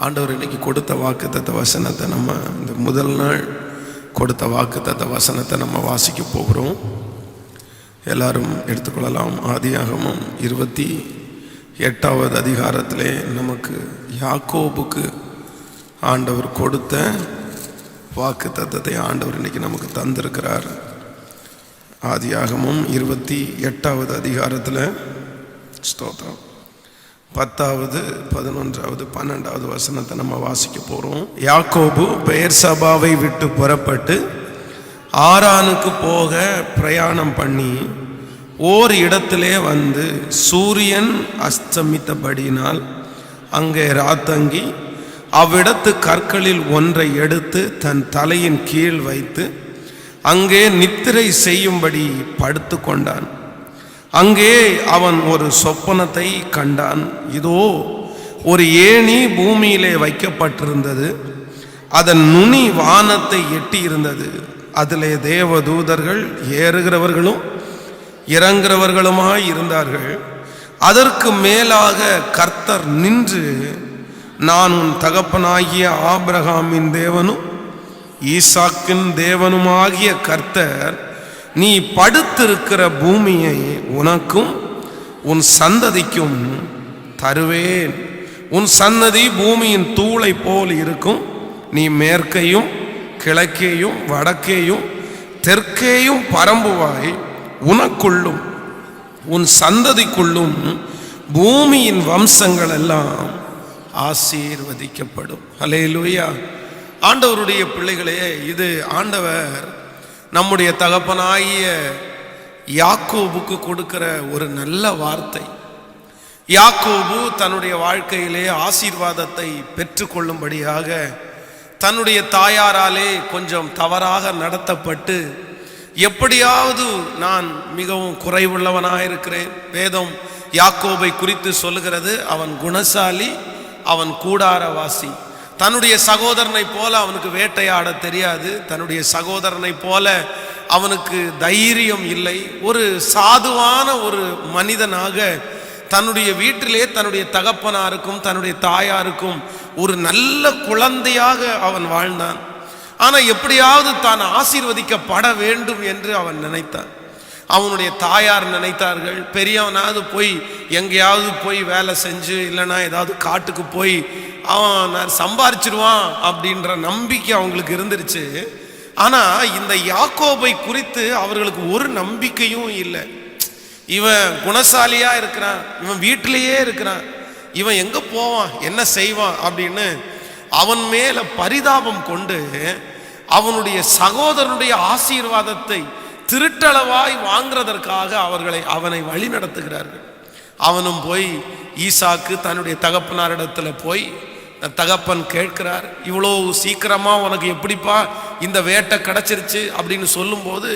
ஆண்டவர் இன்னைக்கு கொடுத்த வாக்குத்தத்த வசனத்தை நம்ம இந்த முதல் நாள் கொடுத்த வாக்குத்தத்த வசனத்தை நம்ம வாசிக்க போகிறோம். எல்லாரும் எடுத்துக்கொள்ளலாம். ஆதியாகமம் 28வது அதிகாரத்திலே நமக்கு யாக்கோபுக்கு ஆண்டவர் கொடுத்த வாக்குத்தத்தத்தை ஆண்டவர் இன்னைக்கு நமக்கு தந்திருக்கிறார். ஆதியாகமம் 28வது அதிகாரத்தில் ஸ்தோத்திரம் 10வது 11வது 12வது வசனத்தை நம்ம வாசிக்க போகிறோம். யாக்கோபு பெயர்சபாவை விட்டு புறப்பட்டு ஆரானுக்கு போக பிரயாணம் பண்ணி ஓர் இடத்திலே வந்து சூரியன் அஸ்தமித்தபடியினால் அங்கே ராத்தங்கி அவ்விடத்து கற்களில் ஒன்றை எடுத்து தன் தலையின் கீழ் வைத்து அங்கே நித்திரை செய்யும்படி படுத்து கொண்டான். அங்கே அவன் ஒரு சொப்பனத்தை கண்டான். இதோ ஒரு ஏணி பூமியிலே வைக்கப்பட்டிருந்தது, அதன் நுனி வானத்தை எட்டி இருந்தது. அதிலே தேவதூதர்கள் ஏறுகிறவர்களும் இறங்குகிறவர்களுமாய் இருந்தார்கள். அதற்கு மேலாக கர்த்தர் நின்று, நான் உன் தகப்பனாகிய ஆபிரகாமின் தேவனும் ஈசாக்கின் தேவனுமாகிய கர்த்தர், நீ படுத்திருக்கிற பூமியை உனக்கும் உன் சந்ததிக்கும் தருவேன். உன் சந்ததி பூமியின் தூளை போல் இருக்கும். நீ மேற்கையும் கிழக்கேயும் வடக்கேயும் தெற்கேயும் பரம்புவாய். உனக்குள்ளும் உன் சந்ததிக்குள்ளும் பூமியின் வம்சங்கள் எல்லாம் ஆசீர்வதிக்கப்படும். அல்லேலூயா. ஆண்டவருடைய பிள்ளைகளே, இது ஆண்டவர் நம்முடைய தகப்பனாகிய யாக்கோபுக்கு கொடுக்கிற ஒரு நல்ல வார்த்தை. யாக்கோபு தன்னுடைய வாழ்க்கையிலே ஆசீர்வாதத்தை பெற்றுக்கொள்ளும்படியாக தன்னுடைய தாயாராலே கொஞ்சம் தவறாக நடத்தப்பட்டு, எப்படியாவது நான் மிகவும் குறைவுள்ளவனாக இருக்கிறேன். வேதம் யாக்கோபை குறித்து சொல்லுகிறது, அவன் குணசாலி, அவன் கூடாரவாசி. தன்னுடைய சகோதரனை போல அவனுக்கு வேட்டையாட தெரியாது. தன்னுடைய சகோதரனை போல அவனுக்கு தைரியம் இல்லை. ஒரு சாதுவான ஒரு மனிதனாக தன்னுடைய வீட்டிலே தன்னுடைய தகப்பனாருக்கும் தன்னுடைய தாயாருக்கும் ஒரு நல்ல குழந்தையாக அவன் வாழ்ந்தான். ஆனால் எப்படியாவது தான் ஆசீர்வதிக்கப்பட வேண்டும் என்று அவன் நினைத்தான். அவனுடைய தாயார் நினைத்தார்கள், பெரியவனாவது போய் எங்கேயாவது போய் வேலை செஞ்சு இல்லைன்னா ஏதாவது காட்டுக்கு போய் அவன் சம்பாரிச்சிருவான் அப்படின்ற நம்பிக்கை அவங்களுக்கு இருந்துருச்சு. ஆனால் இந்த யாக்கோபை குறித்து அவர்களுக்கு ஒரு நம்பிக்கையும் இல்லை. இவன் குணசாலியா இருக்கிறான், இவன் வீட்டிலேயே இருக்கிறான், இவன் எங்கே போவான், என்ன செய்வான் அப்படின்னு அவன் மேல பரிதாபம் கொண்டு அவனுடைய சகோதரனுடைய ஆசீர்வாதத்தை திருட்டளவாய் வாங்குறதற்காக அவனை வழி நடத்துகிறார்கள். அவனும் போய் ஈசாக்கு தன்னுடைய தகப்பனாரிடத்துல போய் தகப்பன் கேட்கிறார், இவ்வளோ சீக்கிரமா உனக்கு எப்படிப்பா இந்த வேட்டை கிடைச்சிருச்சு அப்படின்னு சொல்லும்போது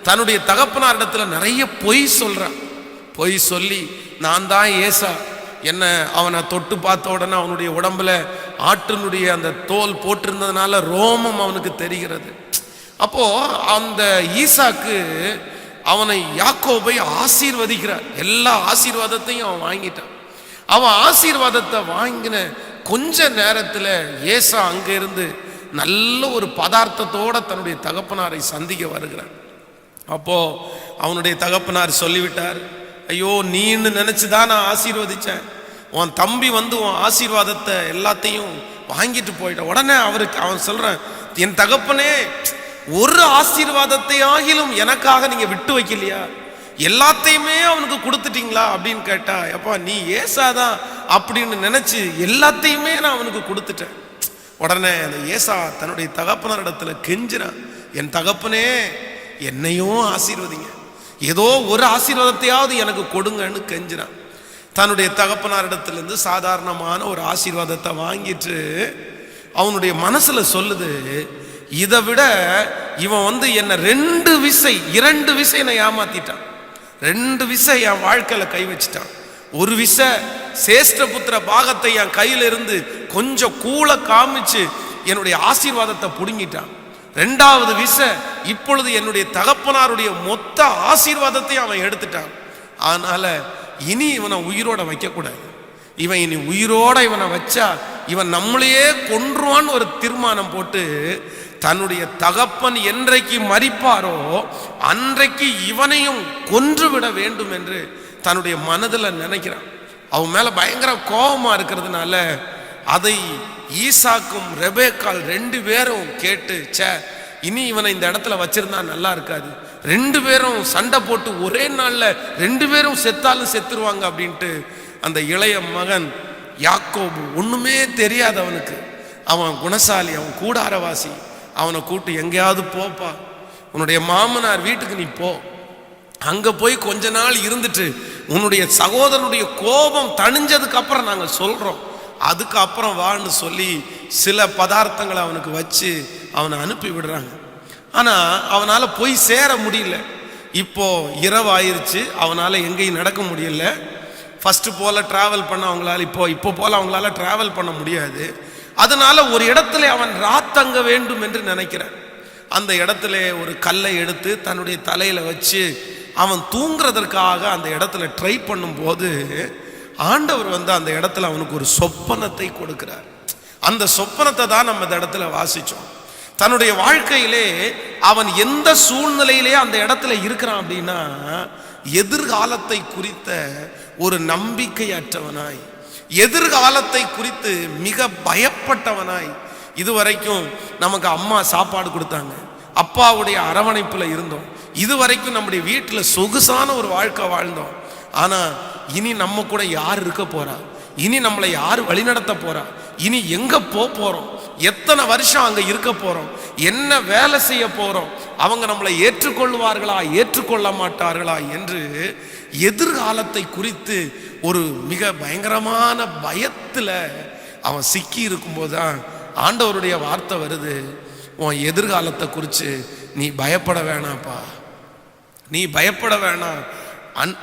தன்னுடைய தகப்பனாரிடத்துல நிறைய பொய் சொல்றான். பொய் சொல்லி, நான் தான் ஏசா, என்ன அவனை தொட்டு பார்த்த உடனே அவனுடைய உடம்புல ஆட்டினுடைய அந்த தோல் போட்டிருந்ததுனால ரோமம் அவனுக்கு தெரிகிறது. அப்போ அந்த ஈசாக்கு அவனை யாக்கோபை ஆசீர்வதிக்கிறார். எல்லா ஆசீர்வாதத்தையும் அவன் வாங்கிட்டான். அவன் ஆசீர்வாதத்தை வாங்கின கொஞ்ச நேரத்தில் ஏசா அங்க இருந்து நல்ல ஒரு பதார்த்தத்தோட தன்னுடைய தகப்பனாரை சந்திக்க வருகிறான். அப்போ அவனுடைய தகப்பனார் சொல்லிவிட்டார், ஐயோ நீன்னு நினைச்சுதான் நான் ஆசீர்வதிச்சேன், உன் தம்பி வந்து உன் ஆசீர்வாதத்தை எல்லாத்தையும் வாங்கிட்டு போயிட்டான். உடனே அவன் சொல்றான், என் தகப்பனே, ஒரு ஆசீர்வாதத்தை ஆகிலும் எனக்காக நீங்க விட்டு வைக்கலையா, எல்லாத்தையுமே அவனுக்கு கொடுத்துட்டீங்களா அப்படின்னு கேட்டா, அப்பா நீ ஏசாதான் அப்படின்னு நினைச்சு எல்லாத்தையுமே நான் அவனுக்கு கொடுத்துட்டேன். உடனே அந்த ஏசா தன்னுடைய தகப்பனாரிடத்துல கெஞ்சிறான், என் தகப்பனே என்னையும் ஆசீர்வதிங்க, ஏதோ ஒரு ஆசீர்வாதத்தையாவது எனக்கு கொடுங்கன்னு கெஞ்சிறான். தன்னுடைய தகப்பனாரிடத்திலிருந்து சாதாரணமான ஒரு ஆசீர்வாதத்தை வாங்கிட்டு அவனுடைய மனசுல சொல்லுது, இதை விட இவன் வந்து என்ன 2 விசை என்னை ஏமாத்திட்டான், 2 விசை என் வாழ்க்கையில கை வச்சிட்டான். ஒரு விசை சேஷ்டபுத்திர பாகத்தை என் கையில இருந்து கொஞ்சம் கூல காமிச்சு என்னுடைய ஆசீர்வாதத்தை புடுங்கிட்டான். 2வது விசை இப்பொழுது என்னுடைய தகப்பனாருடைய மொத்த ஆசீர்வாதத்தையும் அவன் எடுத்துட்டான். அதனால இனி இவனை உயிரோட வைக்க கூடாது. இவன் இனி உயிரோட இவனை வச்சா இவன் நம்மளையே கொன்றுவான்னு ஒரு தீர்மானம் போட்டு தன்னுடைய தகப்பன் என்றைக்கு மரிப்பாரோ அன்றைக்கு இவனையும் கொன்றுவிட வேண்டும் என்று தன்னுடைய மனதில் நினைக்கிறான். அவன் மேல பயங்கர கோபமா இருக்கிறதுனால அதை ஈசாக்கும் ரெபேக்கால் 2 பேரும் கேட்டு, இனி இவனை இந்த இடத்துல வச்சிருந்தா நல்லா இருக்காது, 2 பேரும் சண்டை போட்டு ஒரே நாள்ல 2 பேரும் செத்தாலும் செத்துருவாங்க அப்படின்ட்டு அந்த இளைய மகன் யாக்கோபு, ஒண்ணுமே தெரியாதவனுக்கு, அவன் குணசாலி, அவன் கூடாரவாசி, அவனை கூட்டு எங்கேயாவது போப்பா, உன்னுடைய மாமனார் வீட்டுக்கு நீ போ, அங்க போய் கொஞ்ச நாள் இருந்துட்டு உன்னுடைய சகோதரனுடைய கோபம் தணிஞ்சதுக்கு அப்புறம் நாங்க சொல்றோம், அதுக்கப்புறம் வான்னு சொல்லி சில பதார்த்தங்களை அவனுக்கு வச்சு அவனை அனுப்பி விடுறாங்க. ஆனா அவனால போய் சேர முடியல. இப்போ இரவு ஆயிருச்சு, அவனால எங்கேயும் நடக்க முடியல. ஃபர்ஸ்ட் போல டிராவல் பண்ண அவங்களால இப்போ போல அவங்களால டிராவல் பண்ண முடியாது. அதனால ஒரு இடத்துல அவன் ராத்தங்க வேண்டும் என்று நினைக்கிறான். அந்த இடத்துல ஒரு கல்லை எடுத்து தன்னுடைய தலையில வச்சு அவன் தூங்குறதற்காக அந்த இடத்துல ட்ரை பண்ணும் போது ஆண்டவர் அந்த இடத்துல அவனுக்கு ஒரு சொப்பனத்தை கொடுக்கிறார். அந்த சொப்பனத்தை தான் நம்ம இந்த இடத்துல வாசிச்சோம். தன்னுடைய வாழ்க்கையிலே அவன் எந்த சூழ்நிலையிலே அந்த இடத்துல இருக்கிறான் அப்படின்னா, எதிர்காலத்தை குறித்த ஒரு நம்பிக்கையற்றவனாய், எதிர்காலத்தை குறித்து மிக பயப்பட்டவனாய். இதுவரைக்கும் நமக்கு அம்மா சாப்பாடு கொடுத்தாங்க, அப்பாவுடைய அரவணைப்புல இருந்தோம், இதுவரைக்கும் நம்முடைய வீட்டில் சொகுசான ஒரு வாழ்க்கை வாழ்ந்தோம். ஆனா இனி நம்ம கூட யார் இருக்க போறா, இனி நம்மளை யார் வழிநடத்த போறா, இனி எங்க போறோம், எத்தனை வருஷம் அங்க இருக்க போறோம், என்ன வேலை செய்ய போறோம், அவங்க நம்மளை ஏற்றுக்கொள்வார்களா ஏற்றுக்கொள்ள மாட்டார்களா என்று எதிர்காலத்தை குறித்து ஒரு மிக பயங்கரமான பயத்துல அவன் சிக்கி இருக்கும்போதுதான் ஆண்டவருடைய வார்த்தை வருது, உன் எதிர்காலத்தை குறித்து நீ பயப்பட வேணாப்பா, நீ பயப்பட வேணாம்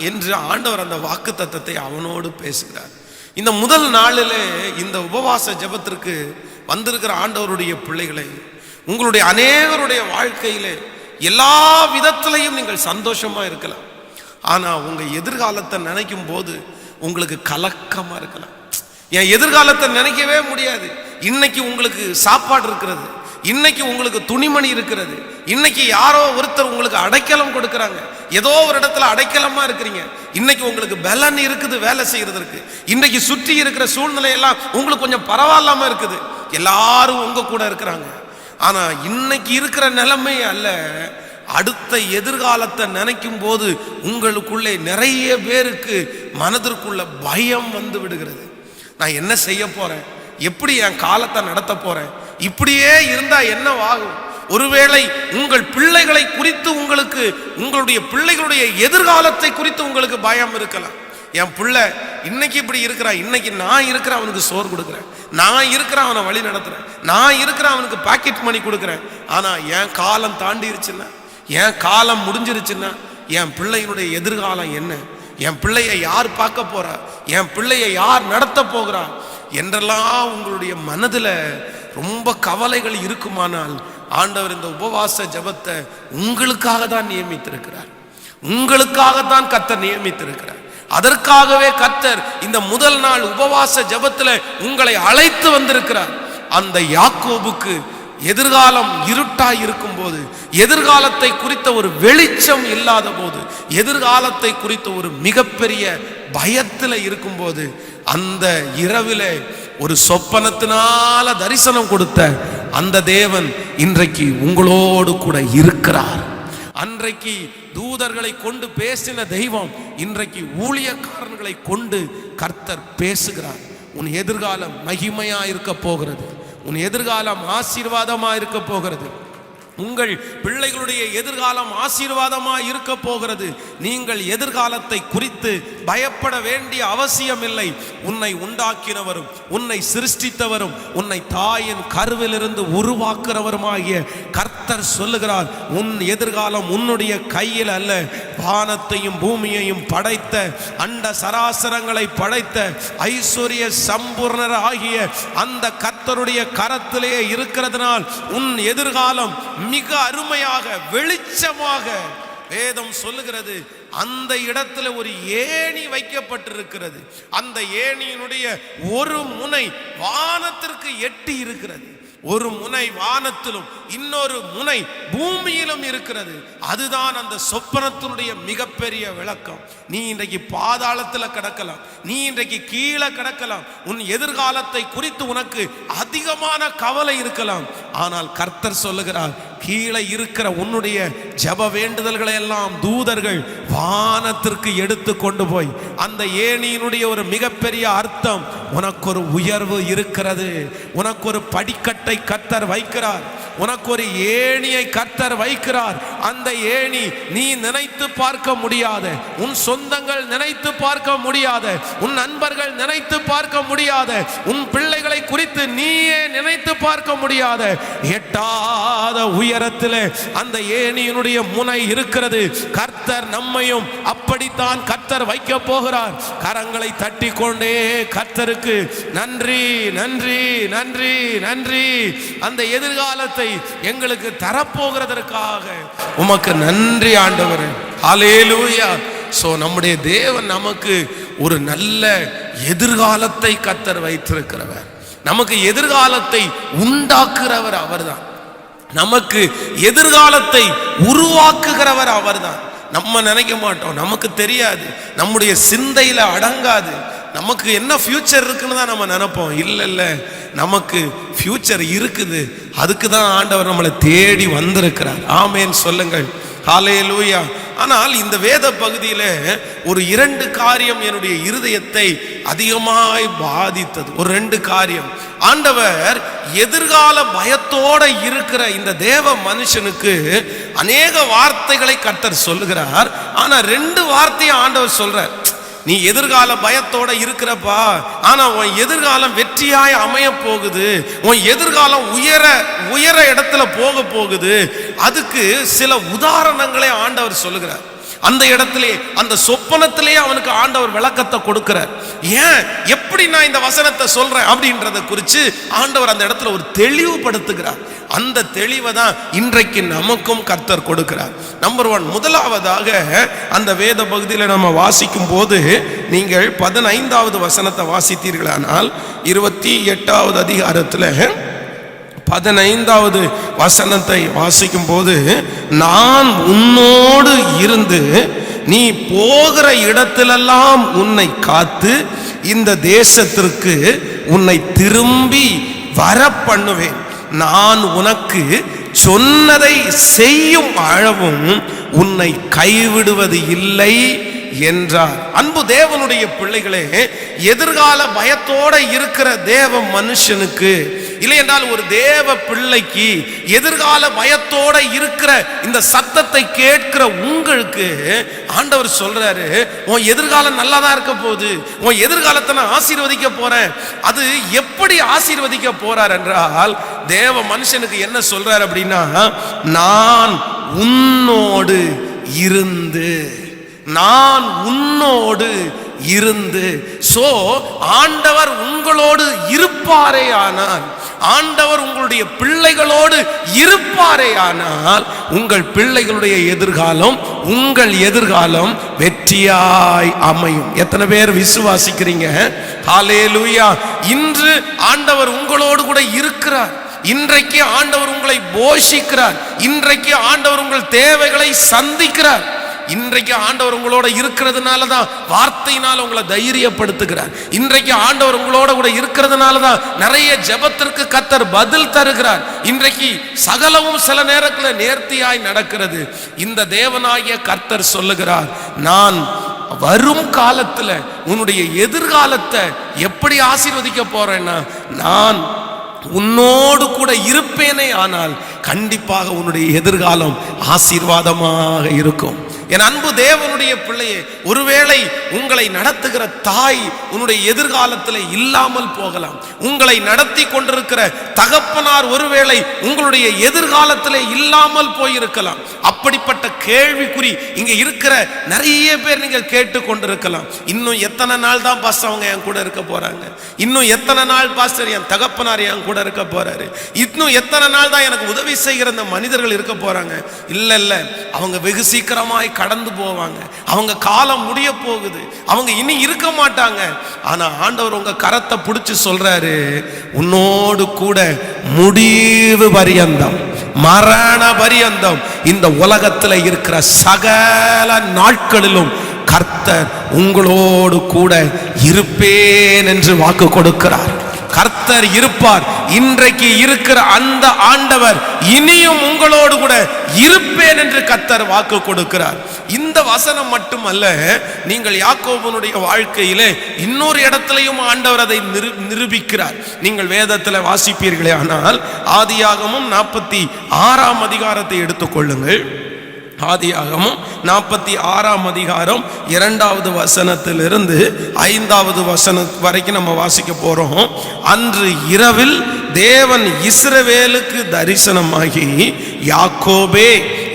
என்று ஆண்டவர் அந்த வாக்கு தத்தத்தை அவனோடு பேசுகிறார். இந்த முதல் நாளிலே இந்த உபவாச ஜெபத்திற்கு வந்திருக்கிற ஆண்டவருடைய பிள்ளைகளை, உங்களுடைய அநேகருடைய வாழ்க்கையிலே எல்லா விதத்திலையும் நீங்கள் சந்தோஷமா இருக்கலாம். ஆனா உங்க எதிர்காலத்தை நினைக்கும் போது உங்களுக்கு கலக்கமா இருக்கலாம். என் எதிர்காலத்தை நினைக்கவே முடியாது. இன்னைக்கு உங்களுக்கு சாப்பாடு இருக்கிறது, இன்னைக்கு உங்களுக்கு துணிமணி இருக்கிறது, இன்னைக்கு யாரோ ஒருத்தர் உங்களுக்கு அடைக்கலம் கொடுக்கறாங்க, ஏதோ ஒரு இடத்துல அடைக்கலமா இருக்கிறீங்க, இன்னைக்கு உங்களுக்கு பலன் இருக்குது வேலை செய்யறதுக்கு, இன்னைக்கு சுற்றி இருக்கிற சூழ்நிலை எல்லாம் உங்களுக்கு கொஞ்சம் பரவாயில்லாம இருக்குது, எல்லாரும் உங்க கூட இருக்கிறாங்க. ஆனா இன்னைக்கு இருக்கிற நிலைமை அல்ல, அடுத்த எதிர்காலத்தை நினைக்கும் போது உங்களுக்குள்ளே நிறைய பேருக்கு மனதிற்குள்ள பயம் வந்து விடுகிறது. நான் என்ன செய்ய போறேன், எப்படி என் காலத்தை நடத்த போறேன், இப்படியே இருந்தா என்னவாகும்? ஒருவேளை உங்கள் பிள்ளைகளை குறித்து உங்களுக்கு, உங்களுடைய பிள்ளைகளுடைய எதிர்காலத்தை குறித்து உங்களுக்கு பயம் இருக்கலாம். என் பிள்ளை இன்னைக்கு இப்படி இருக்கிறான், இன்னைக்கு நான் இருக்கிற அவனுக்கு சோறு கொடுக்குறேன், நான் இருக்கிற அவனை வழி நடத்துறேன், நான் இருக்கிற அவனுக்கு பாக்கெட் மணி கொடுக்குறேன், ஆனா என் காலம் தாண்டிருச்சுன்னா, என் காலம் முடிஞ்சிருச்சுன்னா என் பிள்ளையினுடைய எதிர்காலம் என்ன, என் பிள்ளையை யார் பார்க்க போறா, என் பிள்ளையை யார் நடத்த போகிறா என்றெல்லாம் உங்களுடைய மனதில் ரொம்ப கவலைகள் இருக்குமானால் ஆண்டவர் இந்த உபவாச ஜெபத்தை உங்களுக்காக தான் நியமித்திருக்கிறார், உங்களுக்காகத்தான் கர்த்தர் நியமித்திருக்கிறார். அதற்காகவே கர்த்தர் இந்த முதல் நாள் உபவாச ஜெபத்தில் உங்களை அழைத்து வந்திருக்கிறார். அந்த யாக்கோபுக்கு எதிர்காலம் இருட்டாய் இருக்கும் போது, எதிர்காலத்தை குறித்த ஒரு வெளிச்சம் இல்லாத போது, எதிர்காலத்தை குறித்த ஒரு மிகப்பெரிய பயத்தில் இருக்கும்போது, அந்த இரவில ஒரு சொப்பனத்தினால தரிசனம் கொடுத்த அந்த தேவன் இன்றைக்கு உங்களோடு கூட இருக்கிறார். அன்றைக்கு தூதர்களை கொண்டு பேசின தெய்வம் இன்றைக்கு ஊழியக்காரர்களை கொண்டு கர்த்தர் பேசுகிறார். உன் எதிர்காலம் மகிமையா இருக்க போகிறது, உன் எதிர்காலம் ஆசீர்வாதமா இருக்க போகிறது, உங்கள் பிள்ளைகளுடைய எதிர்காலம் ஆசீர்வாதமா இருக்க போகிறது. நீங்கள் எதிர்காலத்தை குறித்து பயப்பட வேண்டிய அவசியம் இல்லை. உன்னை உண்டாக்கினவரும், உன்னை சிருஷ்டித்தவரும், உன்னை தாயின் கருவிலிருந்து உருவாக்குறவருமாகிய கர்த்தர் சொல்லுகிறார், உன் எதிர்காலம் உன்னுடைய கையில் அல்ல, வானத்தையும் பூமியையும் படைத்த, அண்ட சராசரங்களை படைத்த ஐஸ்வர்ய சம்பூர்ணர் ஆகிய அந்த கர்த்தருடைய கரத்திலே இருக்கிறதுனால் உன் எதிர்காலம் மிக அருமையாக வெளிச்சமாக வேதம் சொல்லுகிறது. அந்த இடத்துல ஒரு ஏணி வைக்கப்பட்டிருக்கிறது. அந்த ஏணியினுடைய ஒரு முனை வானத்திற்கு எட்டி இருக்கிறது. ஒரு முனை வானத்திலும் இன்னொரு முனை பூமியிலும் இருக்கிறது. அதுதான் அந்த சொப்பனத்தினுடைய மிகப்பெரிய விளக்கம். நீ இன்றைக்கு பாதாளத்தில் கிடக்கலாம், நீ இன்றைக்கு கீழே கிடக்கலாம், உன் எதிர்காலத்தை குறித்து உனக்கு அதிகமான கவலை இருக்கலாம். ஆனால் கர்த்தர் சொல்லுகிறார், கீழே இருக்கிற உன்னுடைய ஜெப வேண்டுதல்களை எல்லாம் தூதர்கள் வானத்திற்கு எடுத்து கொண்டு போய் அந்த ஏணியினுடைய ஒரு மிகப்பெரிய அர்த்தம், உனக்கு ஒரு உயர்வு இருக்கிறது, உனக்கு ஒரு படிக்கட்டை கர்த்தர் வைக்கிறார், உனக்கு ஒரு ஏணியை கர்த்தர் வைக்கிறார். அந்த ஏணி நீ நினைத்து பார்க்க முடியாத, உன் சொந்தங்கள் நினைத்து பார்க்க முடியாத, உன் நண்பர்கள் நினைத்து பார்க்க முடியாத, உன் பிள்ளைகளை குறித்து நீயே நினைத்து பார்க்க முடியாத எட்டாத உயரத்தில் அந்த ஏணியினுடைய முனை இருக்கிறது. கர்த்தர் நம்மையும் அப்படித்தான் கர்த்தர் வைக்க போகிறார். கரங்களை தட்டி கொண்டே கர்த்தருக்கு நன்றி நன்றி நன்றி நன்றி, அந்த எதிர்காலத்தை எங்களுக்கு தரப்போகிறதற்காக உமக்கு நன்றி ஆண்டவரே. ஹல்லேலூயா. சோ நம்முடைய தேவன் நமக்கு ஒரு நல்ல எதிர்காலத்தை கர்த்தர் வைத்திருக்கிறவர். நமக்கு எதிர்காலத்தை உண்டாக்குகிறவர் அவர்தான். நமக்கு எதிர்காலத்தை உருவாக்குகிறவர் அவர்தான். நம்ம நினைக்க மாட்டோம், நமக்கு தெரியாது, நம்முடைய சிந்தையில அடங்காது. நமக்கு என்ன ஃபியூச்சர் இருக்குன்னு தான் நம்ம நினைப்போம். இல்ல, நமக்கு ஃபியூச்சர் இருக்குது. அதுக்கு தான் ஆண்டவர் நம்மளை தேடி வந்திருக்கிறார். ஆமேன் சொல்லுங்கள். ஹல்லேலூயா. ஆனால் இந்த வேத பகுதியில ஒரு 2 காரியம் என்னுடைய இருதயத்தை அதிகமாய் பாதித்தது. ஒரு 2 காரியம். ஆண்டவர் எதிர்கால பயத்தோட இருக்கிற இந்த தேவ மனுஷனுக்கு அநேக வார்த்தைகளை கர்த்தர் சொல்லுகிறார். ஆனா 2 வார்த்தையை ஆண்டவர் சொல்றார். நீ எதிர்கால பயத்தோட இருக்கிறப்பா, ஆனா உன் எதிர்காலம் வெற்றியாய் அமைய போகுது, உன் எதிர்காலம் உயர இடத்துல போகுது. அதுக்கு சில உதாரணங்களை ஆண்டவர் சொல்லுகிறார். அந்த இடத்திலே, அந்த சொப்பனத்திலே அவனுக்கு ஆண்டவர் விளக்கத்தை கொடுக்கிறார். ஏன், எப்படி நான் இந்த வசனத்தை சொல்றேன் அப்படின்றத குறித்து ஆண்டவர் அந்த இடத்துல ஒரு தெளிவுபடுத்துகிறார். அந்த தெளிவை தான் இன்றைக்கு நமக்கும் கர்த்தர் கொடுக்கிறார். நம்பர் 1, முதலாவதாக அந்த வேத பகுதியில் நம்ம வாசிக்கும் போது, நீங்கள் 15வது வசனத்தை வாசித்தீர்களானால் 28வது அதிகாரத்தில் 15வது வசனத்தை வாசிக்கும் போது, நான் உன்னோடு இருந்து நீ போகிற இடத்திலெல்லாம் உன்னை காத்து இந்த தேசத்திற்கு உன்னை திரும்பி வர பண்ணுவேன், நான் உனக்கு சொன்னதை செய்யும் அளவும் உன்னை கைவிடுவது இல்லை என்றார். அன்பு தேவனுடைய பிள்ளைகளே, எதிர்கால பயத்தோட இருக்கிற தேவ மனுஷனுக்கு, இல்லை என்றால் ஒரு தேவ பிள்ளைக்கு, எதிர்கால பயத்தோட இருக்கிற இந்த சத்தத்தை கேட்கிற உங்களுக்கு ஆண்டவர் சொல்றாரு, உன் எதிர்காலம் நல்லா தான் இருக்க போகுது, உன் எதிர்காலத்தை நான் ஆசீர்வதிக்க போறேன். அது எப்படி ஆசீர்வதிக்க போறார் என்றால், தேவ மனுஷனுக்கு என்ன சொல்றார் அப்படின்னா, நான் உன்னோடு இருந்து, நான் உன்னோடு இருந்து. சோ ஆண்டவர் உங்களோடு இருப்பாரே ஆனால், ஆண்டவர் உங்களுடைய பிள்ளைகளோடு இருப்பாரே ஆனால், உங்கள் பிள்ளைகளுடைய எதிர்காலம், உங்கள் எதிர்காலம் வெற்றியாய் அமையும். எத்தனை பேர் விசுவாசிக்கிறீங்க? ஹல்லேலூயா. இன்று ஆண்டவர் உங்களோடு கூட இருக்கிறார். இன்றைக்கு ஆண்டவர் உங்களை போஷிக்கிறார். இன்றைக்கு ஆண்டவர் உங்கள் தேவைகளை சந்திக்கிறார். இன்றைக்கு ஆண்டவர் உங்களோட இருக்கிறதுனால தான் வார்த்தையினால உங்களை தைரியப்படுத்துகிறார். இன்றைக்கு ஆண்டவர் உங்களோட கூட இருக்கிறதுனால தான் நிறைய ஜெபத்திற்கு கர்த்தர் பதில் தருகிறார். இன்றைக்கு சகலமும் சில நேரத்தில் நேர்த்தியாய் நடக்கிறது. இந்த தேவனாகிய கர்த்தர் சொல்லுகிறார், நான் வரும் காலத்துல உன்னுடைய எதிர்காலத்தை எப்படி ஆசீர்வதிக்க போறேன்னா, நான் உன்னோடு கூட இருப்பேனே ஆனால் கண்டிப்பாக உன்னுடைய எதிர்காலம் ஆசீர்வாதமாக இருக்கும். என் அன்பு தேவனுடைய பிள்ளையே, ஒருவேளை உங்களை நடத்துகிற தாய் உன்னுடைய எதிர்காலத்தில் இல்லாமல் போகலாம். உங்களை நடத்தி கொண்டிருக்கிற தகப்பனார் ஒருவேளை உங்களுடைய எதிர்காலத்தில் இல்லாமல் போயிருக்கலாம். அப்படிப்பட்ட கேள்விக்குறி இங்க இருக்கிற நிறைய பேர் நீங்கள் கேட்டு கொண்டிருக்கலாம். இன்னும் எத்தனை நாள் தான் பாஸ்டர் அவங்க என் கூட இருக்க போறாங்க? இன்னும் எத்தனை நாள் பாஸ்டர் என் தகப்பனார் என் கூட இருக்க போறாரு? இன்னும் எத்தனை நாள் தான் எனக்கு உதவி செய்கிற அந்த மனிதர்கள் இருக்க போறாங்க? இல்ல, அவங்க வெகு சீக்கிரமாய் கடந்து போவாங்க, அவங்க காலம் முடிய போகுது, அவங்க இனி இருக்க மாட்டாங்க. ஆனா ஆண்டவர் உங்க கரத்தை பிடிச்சு சொல்றாரு, உன்னோடு கூட முடிவு பரியந்தம், மரண பரியந்தம் இந்த உலகத்துல இருக்கிற சகல நாட்களிலும் கர்த்தர் உங்களோடு கூட இருப்பேன் என்று வாக்கு கொடுக்கிறார். கர்த்தர் இருப்பார். இன்றைக்கு இருக்கிற அந்த ஆண்டவர் இனியும் உங்களோடு கூட இருப்பேன் என்று கர்த்தர் வாக்கு கொடுக்கிறார். இந்த வசனம் மட்டுமல்ல, நீங்கள் யாக்கோபனுடைய வாழ்க்கையிலே இன்னொரு இடத்திலையும் ஆண்டவர் அதை நிரூபிக்கிறார். நீங்கள் வேதத்தில் வாசிப்பீர்களே ஆனால் ஆதியாகமம் 46ஆம் அதிகாரத்தை எடுத்துக்கொள்ளுங்கள். ஆதியாகமம் 46ஆம் அதிகாரம் 2வது வசனத்திலிருந்து 5வது வசனம் வரைக்கும் நம்ம வாசிக்க போறோம். அன்று இரவில் தேவன் இஸ்ரவேலுக்கு தரிசனமாகி யாக்கோபே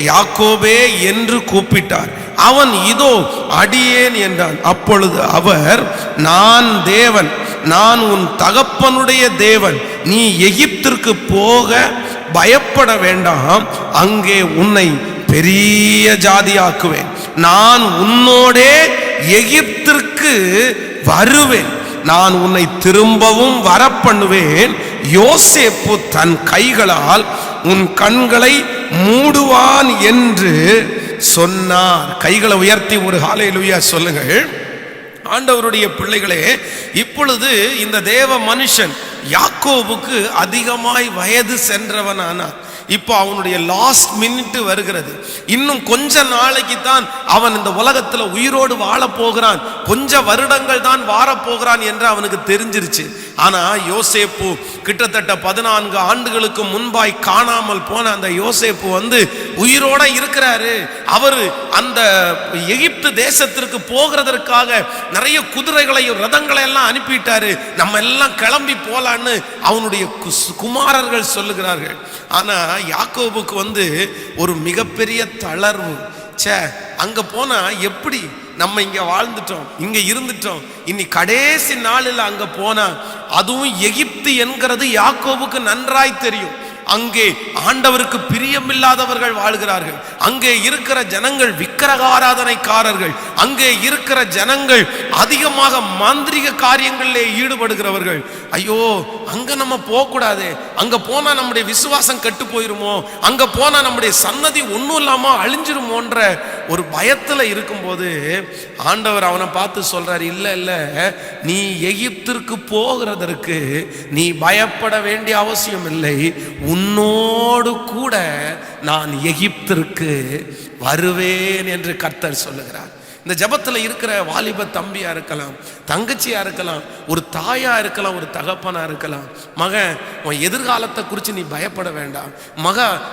யாக்கோபே என்று கூப்பிட்டார். அவன் இதோ அடியேன் என்றான். அப்பொழுது அவர், நான் தேவன், நான் உன் தகப்பனுடைய தேவன், நீ எகிப்திற்கு போக பயப்பட வேண்டாம், அங்கே உன்னை பெரிய ஜாதியாக்குவேன், நான் உன்னோடே எகிப்திற்கு வருவேன், நான் உன்னை திரும்பவும் வரப்பண்ணுவேன், யோசேப்பு தன் கைகளால் உன் கண்களை மூடுவான் என்று சொன்னார். கைகளை உயர்த்தி ஒரு ஹல்லேலூயா சொல்லுங்கள். ஆண்டவருடைய பிள்ளைகளே, இப்பொழுது இந்த தேவ மனுஷன் யாக்கோபுக்கு அதிகமாய் வயது சென்றவனானார். இப்போ அவனுடைய லாஸ்ட் மினிட் வருகிறது. இன்னும் கொஞ்ச நாளைக்கு தான் அவன் இந்த உலகத்துல உயிரோடு வாழ போகிறான், கொஞ்ச வருடங்கள் தான் வாரப்போகிறான் என்று அவனுக்கு தெரிஞ்சிருச்சு. ஆனா யோசேப்பு கிட்டத்தட்ட 14 ஆண்டுகளுக்கு முன்பாய் காணாமல் போன அந்த யோசேப்பு உயிரோட இருக்கிறாரு. அவர் அந்த எகிப்து தேசத்திற்கு போகிறதற்காக நிறைய குதிரைகளையும் ரதங்களை எல்லாம் அனுப்பிட்டாரு. நம்ம எல்லாம் கிளம்பி போலான்னு அவனுடைய குமாரர்கள் சொல்லுகிறார்கள். ஆனா யாக்கோபுக்கு ஒரு மிகப்பெரிய தளர்வு. அங்க போனா எப்படி, நம்ம இங்க வாழ்ந்துட்டோம், இங்க இருந்துட்டோம், இனி கடைசி நாளில் அங்க போனா, அதுவும் எகிப்து என்கிறது யாக்கோபுக்கு நன்றாய் தெரியும். அங்கே ஆண்டவருக்கு பிரியமில்லாதவர்கள் வாழ்கிறார்கள், அங்கே இருக்கிற ஜனங்கள் விக்கிரக ஆராதனைக்காரர்கள், அங்கே இருக்கிற ஜனங்கள் அதிகமாக மாந்திரிக காரியங்களிலே ஈடுபடுகிறவர்கள். ஐயோ, அங்க நம்ம போகக்கூடாது, அங்க போனா நம்முடைய விசுவாசம் கெட்டு போயிருமோ, அங்க போனா நம்முடைய சன்னதி ஒன்றும் இல்லாம அழிஞ்சிருமோன்ற ஒரு பயத்துல இருக்கும்போது ஆண்டவர் அவனை பார்த்து சொல்றாரு, இல்ல இல்ல, நீ எகிப்திற்கு போகிறதற்கு நீ பயப்பட வேண்டிய அவசியம் இல்லை, உன்னோடு கூட நான் எகிப்திற்கு வருவேன் என்று கர்த்தர் சொல்லுகிறார். இந்த ஜபத்தில் இருக்கிற வாலிப தம்பியா இருக்கலாம், தங்கச்சியா இருக்கலாம், ஒரு தாயா இருக்கலாம், ஒரு தகப்பனா இருக்கலாம். மகன், உன் எதிர்காலத்தை குறித்து நீ பயப்பட வேண்டாம்.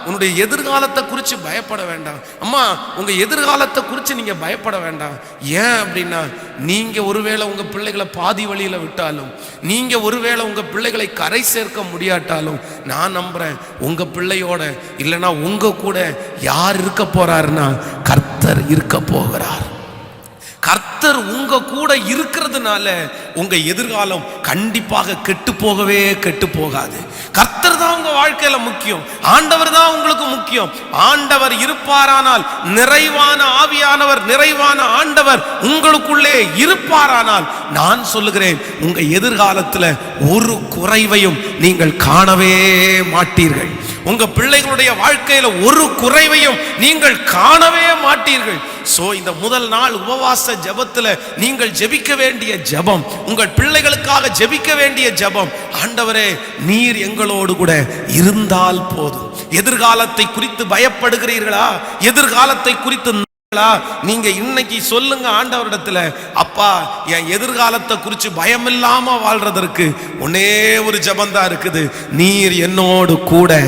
உன்னுடைய எதிர்காலத்தை குறித்து பயப்பட வேண்டாம். அம்மா, உங்க எதிர்காலத்தை குறித்து நீங்க பயப்பட வேண்டாம். ஏன் அப்படின்னா, நீங்க ஒருவேளை உங்க பிள்ளைகளை பாதி வழியில விட்டாலும், நீங்க ஒருவேளை உங்க பிள்ளைகளை கரை சேர்க்க முடியாட்டாலும், நான் நம்புறேன் உங்க பிள்ளையோட இல்லைன்னா உங்க கூட யார் இருக்க போறாருன்னா கர்த்தர் இருக்க போகிறார். கர்த்தர் உங்க கூட இருக்கிறதுனால உங்க எதிர்காலம் கண்டிப்பாக கெட்டு போகாது. கர்த்தர் தான் உங்க வாழ்க்கையில முக்கியம், ஆண்டவர் தான் உங்களுக்கு முக்கியம். ஆண்டவர் இருப்பாரானால், நிறைவான ஆவியானவர், நிறைவான ஆண்டவர் உங்களுக்குள்ளே இருப்பாரானால், நான் சொல்லுகிறேன், உங்க எதிர்காலத்துல ஒரு குறைவையும் நீங்கள் காணவே மாட்டீர்கள். உங்க பிள்ளைகளுடைய வாழ்க்கையில ஒரு குறைவையும் நீங்கள் காணவே மாட்டீர்கள். சோ இந்த முதல் நாள் உபவாச ஜெபத்துல நீங்கள் ஜெபிக்க வேண்டிய ஜெபம், உங்கள் பிள்ளைகளுக்காக ஜெபிக்க வேண்டிய ஜெபம், ஆண்டவரே நீர் எங்களோடு கூட இருந்தால் போதும். எதிர்காலத்தை குறித்து பயப்படுகிறீர்களா? எதிர்காலத்தை குறித்து நீங்க இன்னைக்கு சொல்லுங்க ஆண்டவரிடத்துல, அப்பா, என் எதிர்காலத்தை குறித்து பயம் இல்லாம வாழ்றதற்கு ஒன்னே ஒரு ஜெபம் தான் இருக்குது, நீர் என்னோடு கூட